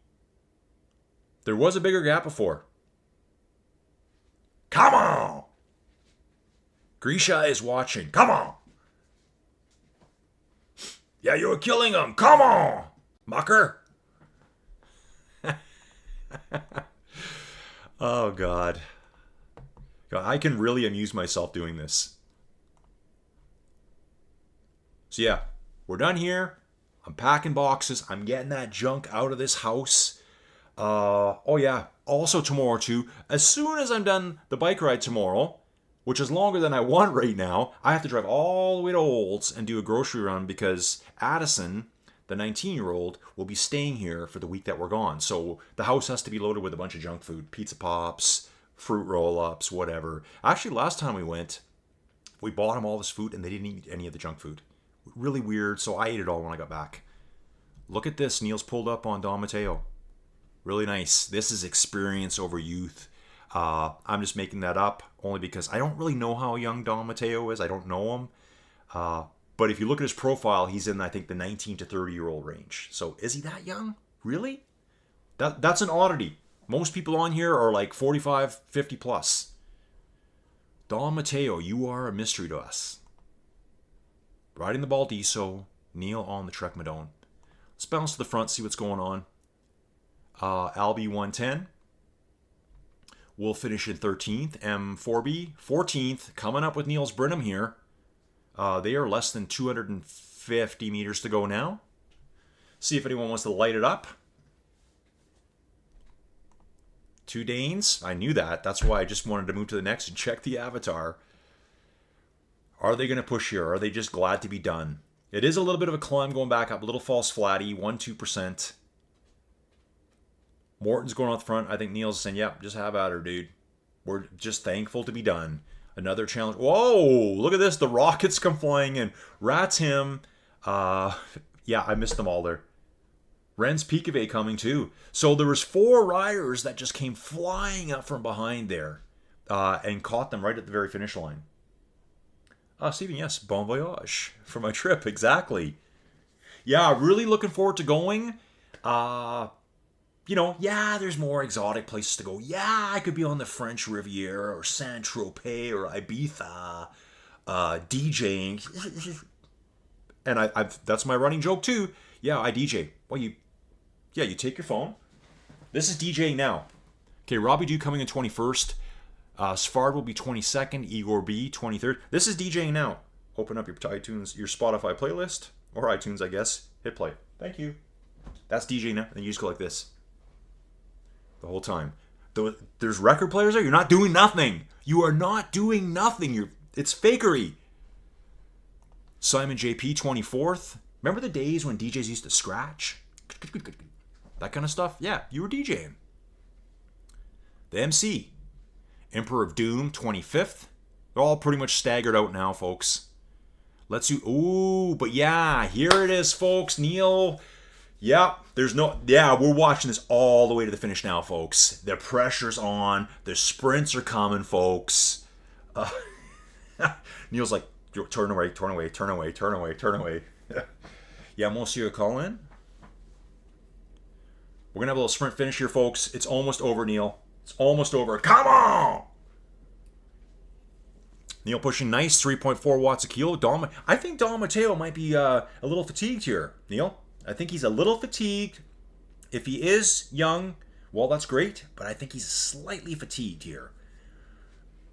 S1: There was a bigger gap before. Come on! Grisha is watching. Come on! Yeah, you're killing him. Come on, mucker! Oh, God. I can really amuse myself doing this. So yeah, we're done here. I'm packing boxes. I'm getting that junk out of this house. Oh yeah, also tomorrow too, as soon as I'm done the bike ride tomorrow, which is longer than I want right now, I have to drive all the way to Olds and do a grocery run because Addison, the 19-year-old, will be staying here for the week that we're gone. So the house has to be loaded with a bunch of junk food, pizza pops, fruit roll-ups, whatever. Actually, last time we went, we bought them all this food and they didn't eat any of the junk food. Really weird, so I ate it all when I got back. Look at this. Neil's pulled up on Don Matteo. Really nice. This is experience over youth. I'm just making that up only because I don't really know how young Don Matteo is. I don't know him. But if you look at his profile, he's in, I think, the 19 to 30-year-old range. So is he that young? Really? That's an oddity. Most people on here are like 45, 50 plus. Don Matteo, you are a mystery to us. Riding the Baldiso, Neil on the Trek Madone. Let's bounce to the front, see what's going on. Albi 110. We'll finish in 13th. M4B 14th. Coming up with Neil's Brenham here. They are less than 250 meters to go now. See if anyone wants to light it up. 2 Danes. I knew that. That's why I just wanted to move to the next and check the avatar. Are they going to push here? Or are they just glad to be done? It is a little bit of a climb going back up. A little false flatty. 1-2%. Morton's going off the front. I think Neil's saying, yep, just have at her, dude. We're just thankful to be done. Another challenge. Whoa, look at this. The rockets come flying in. Rats him. Yeah, I missed them all there. Ren's Peakave coming too. So there was 4 riders that just came flying up from behind there and caught them right at the very finish line. Stephen, yes, bon voyage for my trip. Exactly. Yeah, really looking forward to going. You know, yeah, there's more exotic places to go. Yeah, I could be on the French Riviera or Saint-Tropez or Ibiza DJing. And that's my running joke too. Yeah, I DJ. Well, you take your phone. This is DJing now. Okay, Robbie Du coming in 21st. Sfard will be 22nd. Igor B 23rd. This is DJing now. Open up your iTunes, your Spotify playlist, or iTunes, I guess. Hit play. Thank you. That's DJing now. And you just go like this the whole time. There's record players there. You're not doing nothing. You are not doing nothing. It's fakery. Simon JP 24th. Remember the days when DJs used to scratch? That kind of stuff? Yeah, you were DJing. The MC. Emperor of Doom 25th. They're all pretty much staggered out now, folks. Let's see. Ooh, but yeah, here it is, folks. Neil. Yep, we're watching this all the way to the finish now, folks. The pressure's on. The sprints are coming, folks. Neil's like, turn away, turn away, turn away, turn away, turn away. Yeah, Monsieur Colin. We're going to have a little sprint finish here, folks. It's almost over, Neil. It's almost over. Come on! Neil pushing nice, 3.4 watts a kilo. I think Don Matteo might be a little fatigued here, Neil. I think he's a little fatigued. If he is young, well, that's great. But I think he's slightly fatigued here.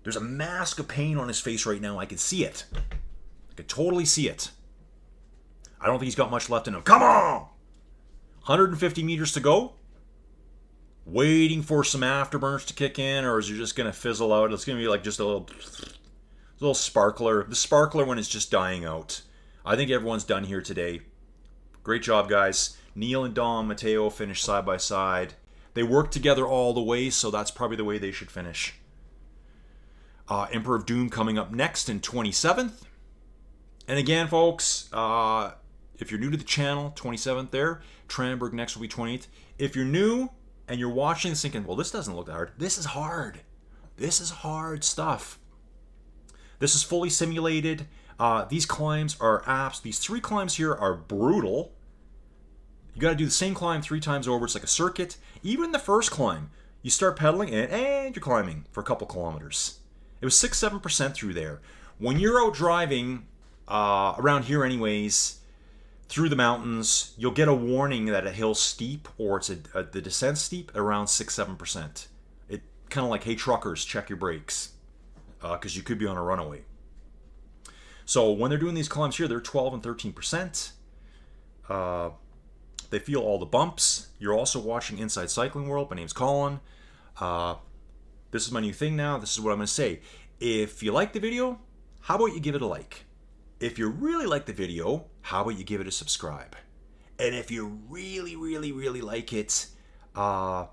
S1: There's a mask of pain on his face right now. I can see it. I can totally see it. I don't think he's got much left in him. Come on! 150 meters to go. Waiting for some afterburns to kick in, or is it just going to fizzle out? It's going to be like just a little sparkler. The sparkler one is just dying out. I think everyone's done here today. Great job, guys. Neil and Dom Matteo finished side by side. They worked together all the way, so that's probably the way they should finish. Emperor of Doom coming up next in 27th. And again, folks, if you're new to the channel, 27th there. Tranberg next will be 28th. If you're new and you're watching this thinking, well, this doesn't look that hard. This is hard. This is hard stuff. This is fully simulated. These climbs are apps. These 3 climbs here are brutal. You got to do the same climb 3 times over. It's like a circuit. Even the first climb, you start pedaling and you're climbing for a couple kilometers. It was 6-7% through there. When you're out driving around here anyways, through the mountains, you'll get a warning that a hill's steep or it's the descent steep at around 6-7%. It kind of like, hey truckers, check your brakes because you could be on a runaway. So when they're doing these climbs here, they're 12 and 13%. They feel all the bumps. You're also watching Inside Cycling World. My name's Colin. This is my new thing now. This is what I'm going to say. If you like the video, how about you give it a like? If you really like the video, how about you give it a subscribe? And if you really, really, really like it, you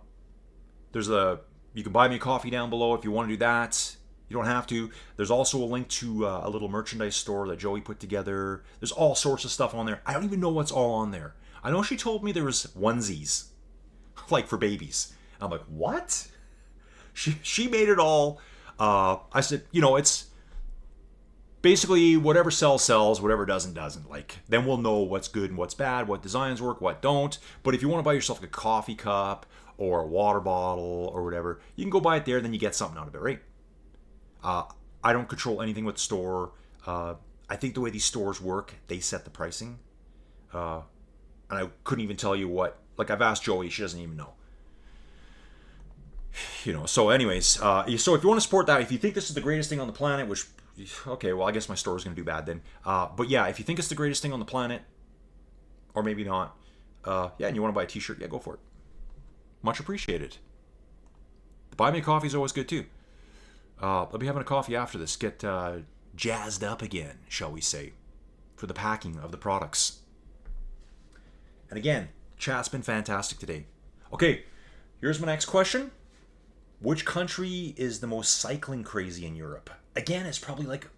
S1: can buy me a coffee down below if you want to do that. You don't have to. There's also a link to a little merchandise store that Joey put together. There's all sorts of stuff on there. I don't even know what's all on there. I know she told me there was onesies, like for babies. I'm like, what? She made it all. I said, it's basically whatever sells, whatever doesn't. Like, then we'll know what's good and what's bad, what designs work, what don't. But if you want to buy yourself like a coffee cup or a water bottle or whatever, you can go buy it there, then you get something out of it, right? I don't control anything with the store. I think the way these stores work, they set the pricing. And I couldn't even tell you what. Like, I've asked Joey, she doesn't even know. So anyways, so if you want to support that, if you think this is the greatest thing on the planet, which, okay, well, I guess my store is going to do bad then. But yeah, if you think it's the greatest thing on the planet, or maybe not, and you want to buy a t-shirt, yeah, go for it. Much appreciated. Buy me a coffee is always good too. I'll be having a coffee after this. Get jazzed up again, shall we say, for the packing of the products. And again, chat's been fantastic today. Okay, here's my next question. Which country is the most cycling crazy in Europe? Again, it's probably like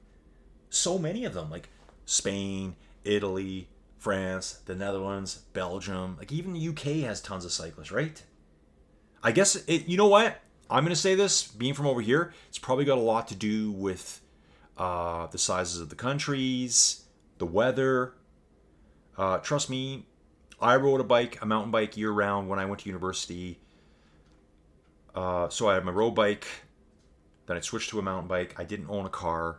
S1: so many of them, like Spain, Italy, France, the Netherlands, Belgium. Like even the UK has tons of cyclists, right? I guess, you know what? I'm going to say this, being from over here, it's probably got a lot to do with the sizes of the countries, the weather. Trust me, I rode a mountain bike year-round when I went to university. So I had my road bike, then I switched to a mountain bike. I didn't own a car,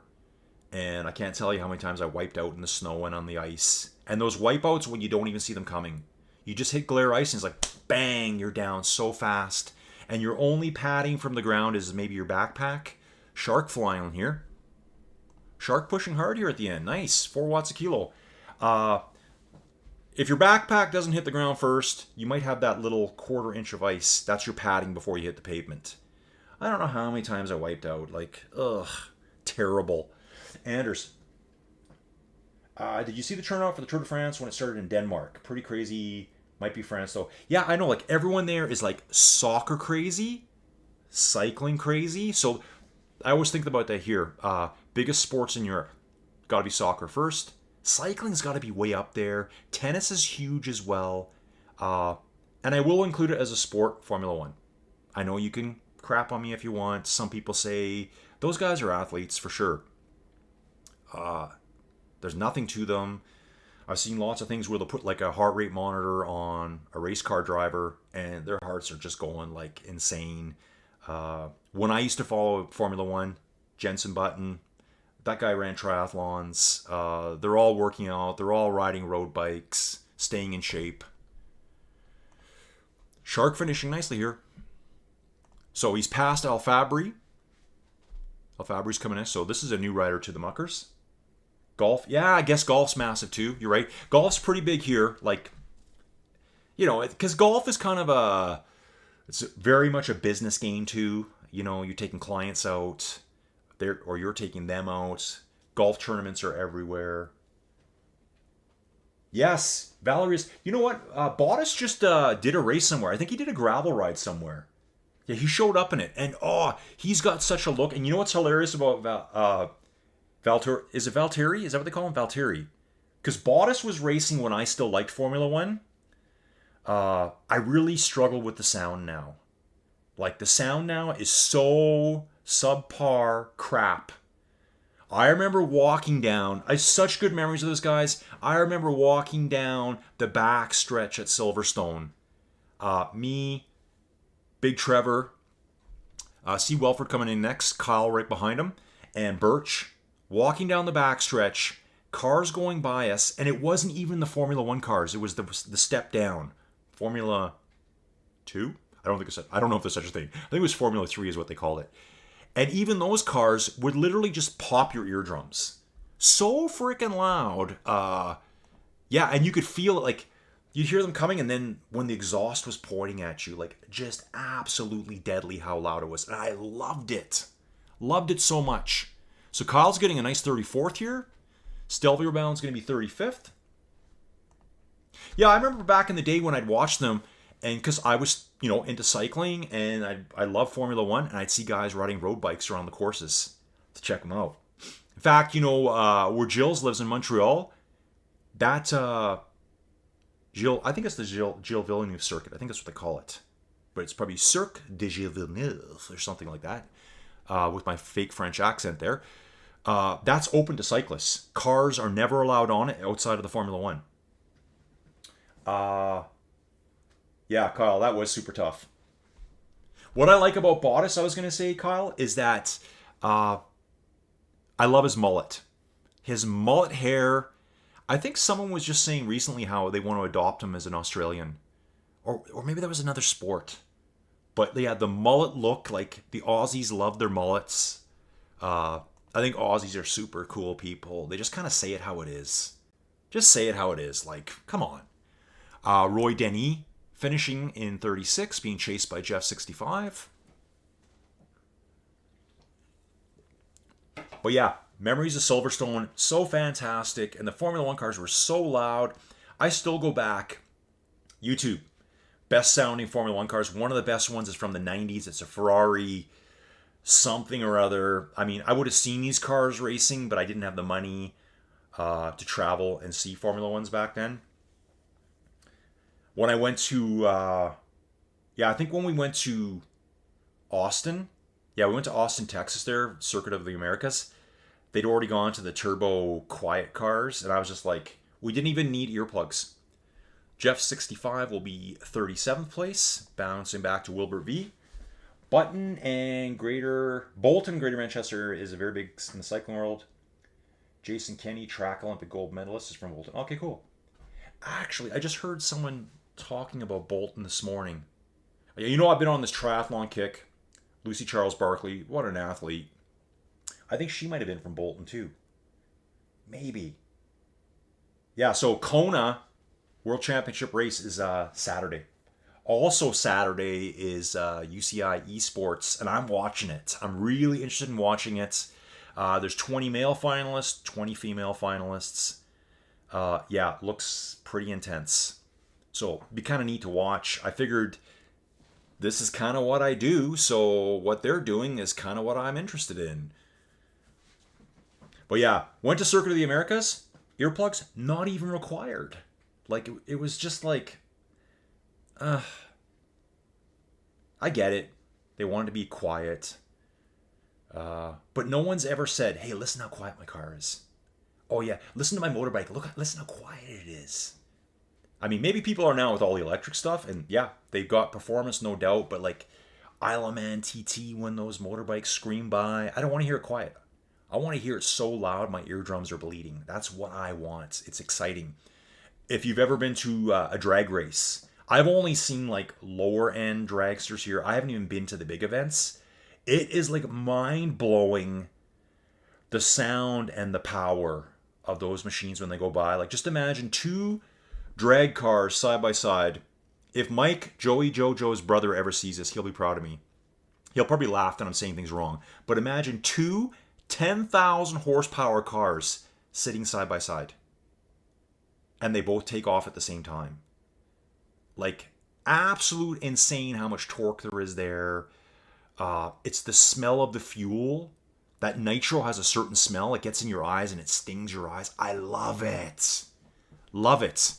S1: and I can't tell you how many times I wiped out in the snow and on the ice. And those wipeouts when you don't even see them coming. You just hit glare ice and it's like, bang, you're down so fast. And your only padding from the ground is maybe your backpack. Shark flying on here. Shark pushing hard here at the end. Nice, 4 watts a kilo. If your backpack doesn't hit the ground first, you might have that little 1/4 inch of ice. That's your padding before you hit the pavement. I don't know how many times I wiped out. Like, ugh, terrible. Anders, did you see the turnout for the Tour de France when it started in Denmark? Pretty crazy. Might be France though. Yeah, I know. Like everyone there is like soccer crazy, cycling crazy. So I always think about that here. Biggest sports in Europe. Got to be soccer first. Cycling's got to be way up there. Tennis is huge as well. And I will include it as a sport, Formula One. I know you can crap on me if you want. Some people say those guys are athletes for sure. There's nothing to them. I've seen lots of things where they'll put like a heart rate monitor on a race car driver and their hearts are just going like insane. When I used to follow Formula One, Jenson Button, that guy ran triathlons. They're all working out. They're all riding road bikes, staying in shape. Shark finishing nicely here. So he's past Alfabri. Alfabri's coming in. So this is a new rider to the Muckers. Golf. Yeah, I guess golf's massive too. You're right. Golf's pretty big here. Like, you know, because golf is kind of it's very much a business game too. You know, you're taking clients out there or you're taking them out. Golf tournaments are everywhere. Yes, Valerie's. You know what? Bottas just did a race somewhere. I think he did a gravel ride somewhere. Yeah, he showed up in it, and he's got such a look. And you know what's hilarious about Valtteri? Is it Valtteri? Is that what they call him, Valtteri? Because Bottas was racing when I still liked Formula One. I really struggle with the sound now. Like the sound now is so subpar crap. I remember walking down. I have such good memories of those guys. I remember walking down the back stretch at Silverstone. Me, Big Trevor, C. Welford coming in next, Kyle right behind him, and Birch walking down the back stretch. Cars going by us, and it wasn't even the Formula One cars. It was the step down, Formula 2. I don't know if there's such a thing. I think it was Formula 3 is what they called it. And even those cars would literally just pop your eardrums. So freaking loud. Yeah, and you could feel it, like, you'd hear them coming, and then when the exhaust was pointing at you, like, just absolutely deadly how loud it was. And I loved it. Loved it so much. So Kyle's getting a nice 34th here. Stelvio Bound's going to be 35th. Yeah, I remember back in the day when I'd watch them, and because I was, into cycling, and I love Formula One, and I'd see guys riding road bikes around the courses to check them out. In fact, where Gilles lives in Montreal, that Gilles, I think it's the Gilles Villeneuve circuit. I think that's what they call it, but it's probably Cirque de Gilles Villeneuve or something like that. With my fake French accent there, that's open to cyclists. Cars are never allowed on it outside of the Formula One. Yeah, Kyle, that was super tough. What I like about Bottas, I was going to say, Kyle, is that I love his mullet. His mullet hair. I think someone was just saying recently how they want to adopt him as an Australian. Or maybe that was another sport. But yeah, the mullet look, like the Aussies love their mullets. I think Aussies are super cool people. They just kind of say it how it is. Just say it how it is. Like, come on. Roy Denny finishing in 36, being chased by Jeff 65. But yeah, memories of Silverstone, so fantastic. And the Formula One cars were so loud. I still go back. YouTube. Best sounding Formula One cars. One of the best ones is from the 90s. It's a Ferrari something or other. I mean, I would have seen these cars racing, but I didn't have the money to travel and see Formula Ones back then. When I went to, I think when we went to Austin, we went to Austin, Texas there, Circuit of the Americas. They'd already gone to the turbo quiet cars, and I was just like, we didn't even need earplugs. Jeff 65 will be 37th place, bouncing back to Wilbur V. Bolton, Greater Manchester is a very big in the cycling world. Jason Kenny, track Olympic gold medalist, is from Bolton. Okay, cool. Actually, I just heard someone talking about Bolton this morning. I've been on this triathlon kick. Lucy Charles Barkley, what an athlete. I think she might have been from Bolton too. Maybe. Yeah, so Kona World Championship race is Saturday. Also Saturday is UCI Esports, and I'm watching it. I'm really interested in watching it. There's 20 male finalists, 20 female finalists. Looks pretty intense. So, it'd be kind of neat to watch. I figured this is kind of what I do, so what they're doing is kind of what I'm interested in. But yeah, went to Circuit of the Americas. Earplugs not even required. Like it was just like, I get it. They wanted to be quiet. But no one's ever said, hey, listen how quiet my car is. Oh yeah, listen to my motorbike. Listen how quiet it is. I mean, maybe people are now with all the electric stuff, and yeah, they've got performance, no doubt, but like Isle of Man TT, when those motorbikes scream by, I don't want to hear it quiet. I want to hear it so loud my eardrums are bleeding. That's what I want. It's exciting. If you've ever been to a drag race, I've only seen like lower end dragsters here. I haven't even been to the big events. It is like mind blowing, the sound and the power of those machines when they go by. Like just imagine two drag cars side by side. If Mike, Joey, JoJo's brother ever sees this, he'll be proud of me. He'll probably laugh that I'm saying things wrong. But imagine two 10,000 horsepower cars sitting side by side. And they both take off at the same time. Like, absolute insane how much torque there is there. It's the smell of the fuel. That nitro has a certain smell. It gets in your eyes and it stings your eyes. I love it. Love it.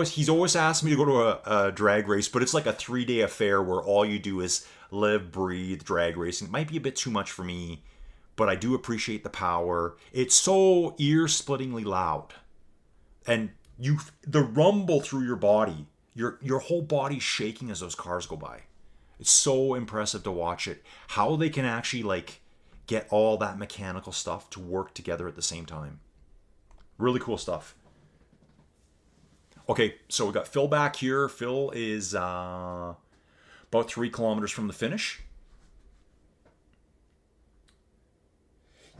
S1: He's always asked me to go to a drag race, but it's like a 3-day affair where all you do is live, breathe, drag racing. It might be a bit too much for me, but I do appreciate the power. It's so ear-splittingly loud. And the rumble through your body, your whole body's shaking as those cars go by. It's so impressive to watch it. How they can actually like get all that mechanical stuff to work together at the same time. Really cool stuff. Okay, so we got Phil back here. Phil is about 3 kilometers from the finish.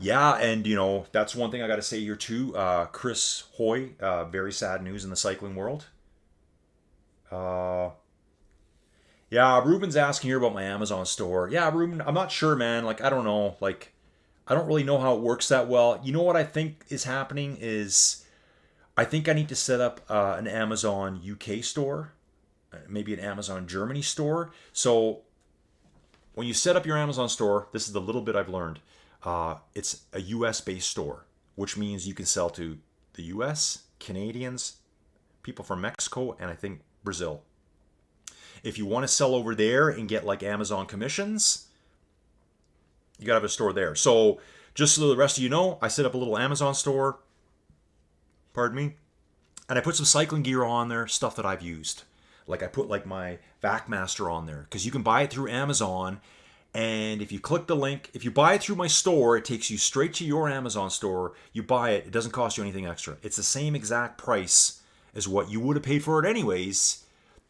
S1: Yeah, and you know, that's one thing I got to say here too. Chris Hoy, very sad news in the cycling world. Yeah, Ruben's asking here about my Amazon store. Yeah, Ruben, I'm not sure, man. Like, I don't know. Like, I don't really know how it works that well. You know what I think is happening is I think I need to set up an Amazon UK store, maybe an Amazon Germany store. So when you set up your Amazon store, this is the little bit I've learned. It's a US-based store, which means you can sell to the US, Canadians, people from Mexico, and I think Brazil. If you want to sell over there and get like Amazon commissions, you gotta have a store there. So just so the rest of you know, I set up a little Amazon store, pardon me, and I put some cycling gear on there, stuff that I've used. Like I put like my VacMaster on there because you can buy it through Amazon. And if you click the link, if you buy it through my store, it takes you straight to your Amazon store. You buy it, it doesn't cost you anything extra. It's the same exact price as what you would have paid for it anyways.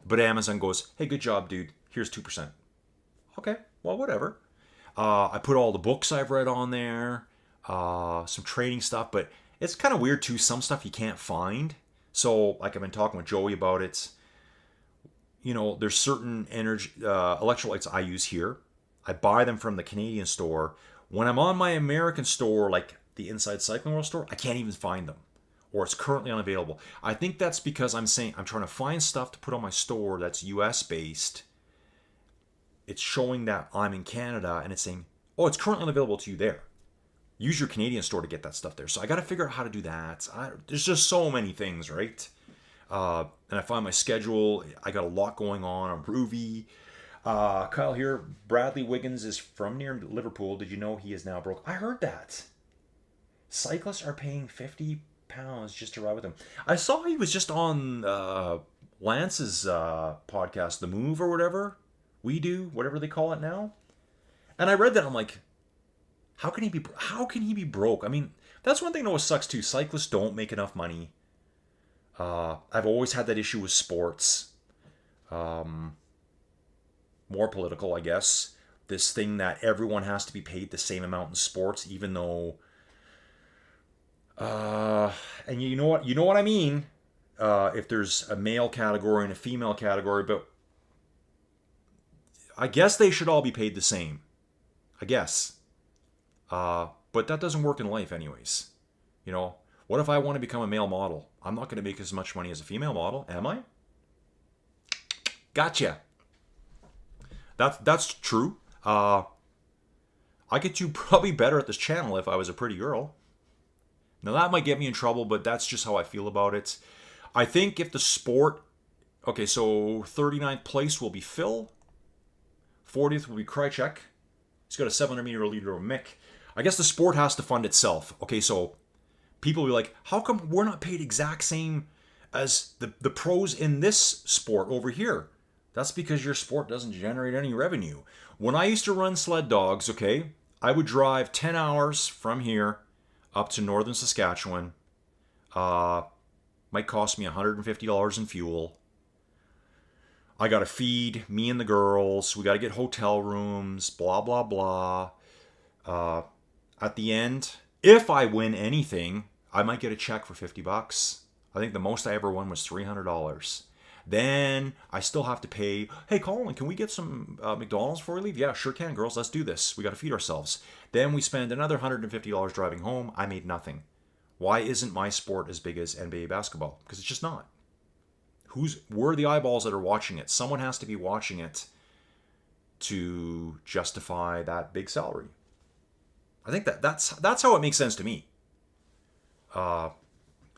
S1: But Amazon goes, hey, good job, dude. Here's 2%. Okay, well, whatever. I put all the books I've read on there, some training stuff, but it's kind of weird too. Some stuff you can't find. So, like I've been talking with Joey about it. You know, there's certain electrolytes I use here. I buy them from the Canadian store. When I'm on my American store, like the Inside Cycling World store, I can't even find them. Or it's currently unavailable. I think that's because I'm trying to find stuff to put on my store that's US based. It's showing that I'm in Canada and it's saying, oh, it's currently unavailable to you there. Use your Canadian store to get that stuff there. So I got to figure out how to do that. There's just so many things, right? And I find my schedule. I got a lot going on Rouvy. Kyle here, Bradley Wiggins is from near Liverpool. Did you know he is now broke? I heard that. Cyclists are paying £50 just to ride with him. I saw he was just on Lance's podcast, The Move or whatever. We Do, whatever they call it now. And I read that, I'm like, how can he be broke? I mean, that's one thing that always sucks too. Cyclists don't make enough money. I've always had that issue with sports. More political, I guess. This thing that everyone has to be paid the same amount in sports, even though and you know what I mean. If there's a male category and a female category, but I guess they should all be paid the same. I guess. But that doesn't work in life anyways. You know, what if I want to become a male model? I'm not going to make as much money as a female model, am I? Gotcha. That's true. I could do probably better at this channel if I was a pretty girl. Now that might get me in trouble, but that's just how I feel about it. I think if the sport, okay, so 39th place will be Phil. 40th will be Krychek. He's got a 700-meter lead over Mick. I guess the sport has to fund itself. Okay, so people will be like, how come we're not paid exact same as the pros in this sport over here? That's because your sport doesn't generate any revenue. When I used to run sled dogs, okay, I would drive 10 hours from here up to northern Saskatchewan. Might cost me $150 in fuel. I got to feed me and the girls. We got to get hotel rooms, blah, blah, blah. At the end, if I win anything, I might get a check for $50. I think the most I ever won was $300. Then I still have to pay, hey, Colin, can we get some McDonald's before we leave? Yeah, sure can, girls. Let's do this. We got to feed ourselves. Then we spend another $150 driving home. I made nothing. Why isn't my sport as big as NBA basketball? Because it's just not. Where are the eyeballs that are watching it? Someone has to be watching it to justify that big salary. I think that's how it makes sense to me.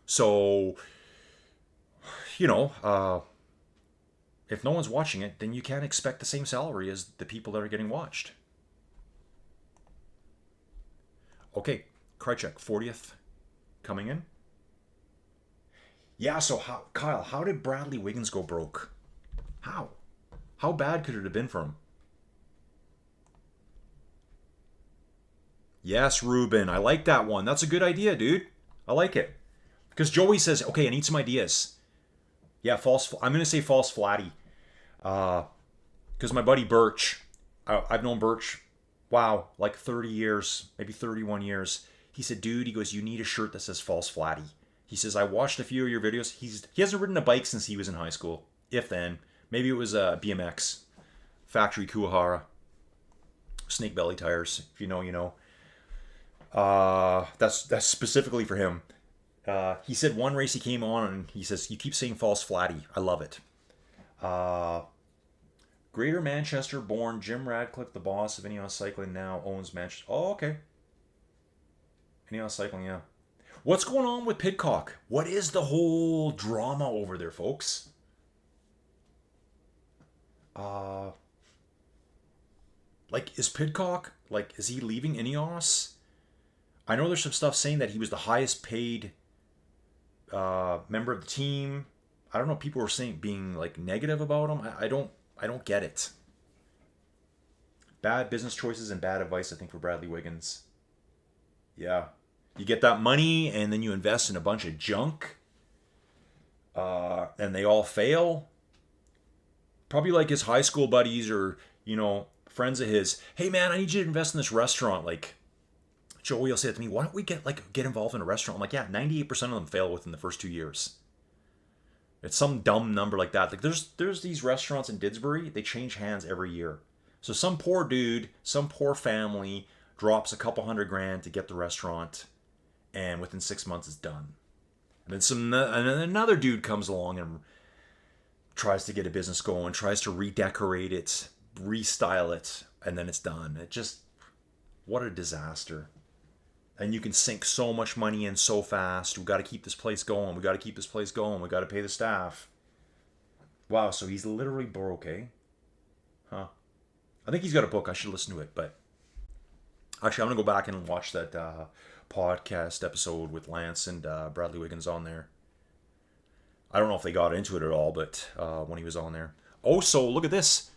S1: So, you know, if no one's watching it, then you can't expect the same salary as the people that are getting watched. Okay, Krychek, 40th, coming in. Yeah, so Kyle, how did Bradley Wiggins go broke? How? How bad could it have been for him? Yes, Ruben, I like that one. That's a good idea, dude. I like it. Because Joey says, okay, I need some ideas. Yeah, I'm going to say false flatty. Because my buddy Birch, I've known Birch, wow, like 30 years, maybe 31 years. He said, dude, he goes, you need a shirt that says false flatty. He says, I watched a few of your videos. He hasn't ridden a bike since he was in high school. If then. Maybe it was BMX. Factory Kuwahara. Snake belly tires. If you know, you know. That's specifically for him. He said one race he came on and he says, you keep saying false flatty. I love it. Greater Manchester born Jim Radcliffe, the boss of Ineos Cycling, now owns Manchester. Oh, okay. Ineos Cycling, yeah. What's going on with Pidcock? What is the whole drama over there, folks? Like, is Pidcock, like, is he leaving Ineos? I know there's some stuff saying that he was the highest paid member of the team. I don't know. People were saying being like negative about him. I don't get it. Bad business choices and bad advice, I think, for Bradley Wiggins. Yeah. You get that money and then you invest in a bunch of junk. And they all fail. Probably like his high school buddies or, you know, friends of his. Hey man, I need you to invest in this restaurant. Like, Joey will say to me, why don't we get involved in a restaurant? I'm like, yeah, 98% of them fail within the first 2 years. It's some dumb number like that. Like there's these restaurants in Didsbury, they change hands every year. So some poor dude, some poor family drops a couple $100,000 to get the restaurant, and within 6 months it's done. And then another dude comes along and tries to get a business going, tries to redecorate it, restyle it, and then it's done. It just, what a disaster. And you can sink so much money in so fast. We got to keep this place going. We got to keep this place going. We got to pay the staff. Wow, so he's literally broke, eh? Huh. I think he's got a book. I should listen to it. But actually, I'm going to go back and watch that podcast episode with Lance and Bradley Wiggins on there. I don't know if they got into it at all, but when he was on there. Oh, so look at this.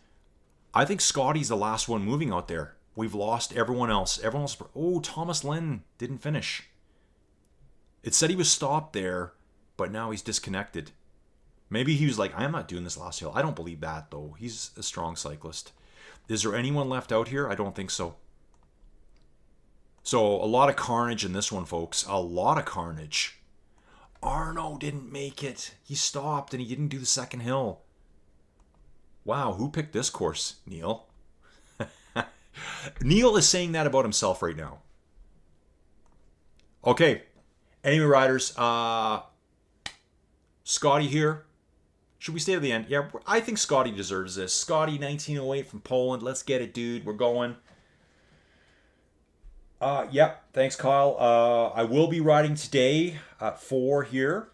S1: I think Scotty's the last one moving out there. We've lost everyone else. Oh, Thomas Lynn didn't finish. It said he was stopped there, but now he's disconnected. Maybe he was like, I'm not doing this last hill. I don't believe that, though. He's a strong cyclist. Is there anyone left out here? I don't think so. So, a lot of carnage in this one, folks. A lot of carnage. Arno didn't make it. He stopped and he didn't do the second hill. Wow, who picked this course? Neil. Neil is saying that about himself right now. Okay. Anyway, riders. Scotty here. Should we stay to the end? Yeah, I think Scotty deserves this. Scotty, 1908 from Poland. Let's get it, dude. We're going. Yep. Thanks, Kyle. I will be riding today at 4 here.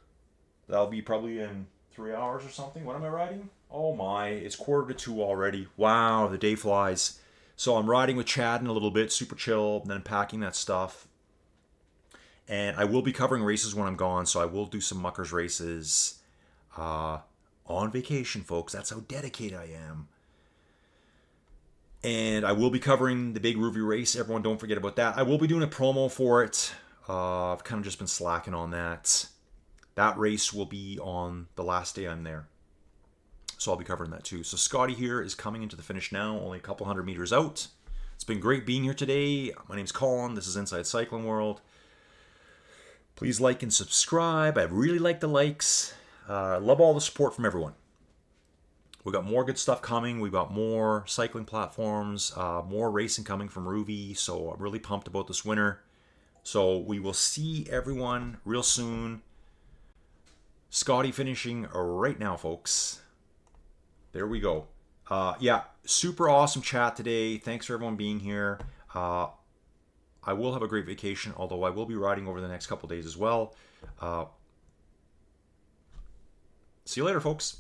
S1: That'll be probably in 3 hours or something. When am I riding? Oh my, it's 1:45 already. Wow, the day flies. So I'm riding with Chad in a little bit, super chill, and then packing that stuff. And I will be covering races when I'm gone, so I will do some Muckers races uh, on vacation, folks. That's how dedicated I am. And I will be covering the big Rouvy race. Everyone, don't forget about that. I will be doing a promo for it. I've kind of just been slacking on that. That race will be on the last day I'm there. So I'll be covering that too. So Scotty here is coming into the finish now, only a couple hundred meters out. It's been great being here today. My name's Colin. This is Inside Cycling World. Please like and subscribe. I really like the likes. I love all the support from everyone. We got more good stuff coming. We've got more cycling platforms, more racing coming from Rouvy. So I'm really pumped about this winter. So we will see everyone real soon. Scotty finishing right now, folks. There we go. Yeah, super awesome chat today. Thanks for everyone being here. I will have a great vacation, although I will be riding over the next couple days as well. See you later, folks.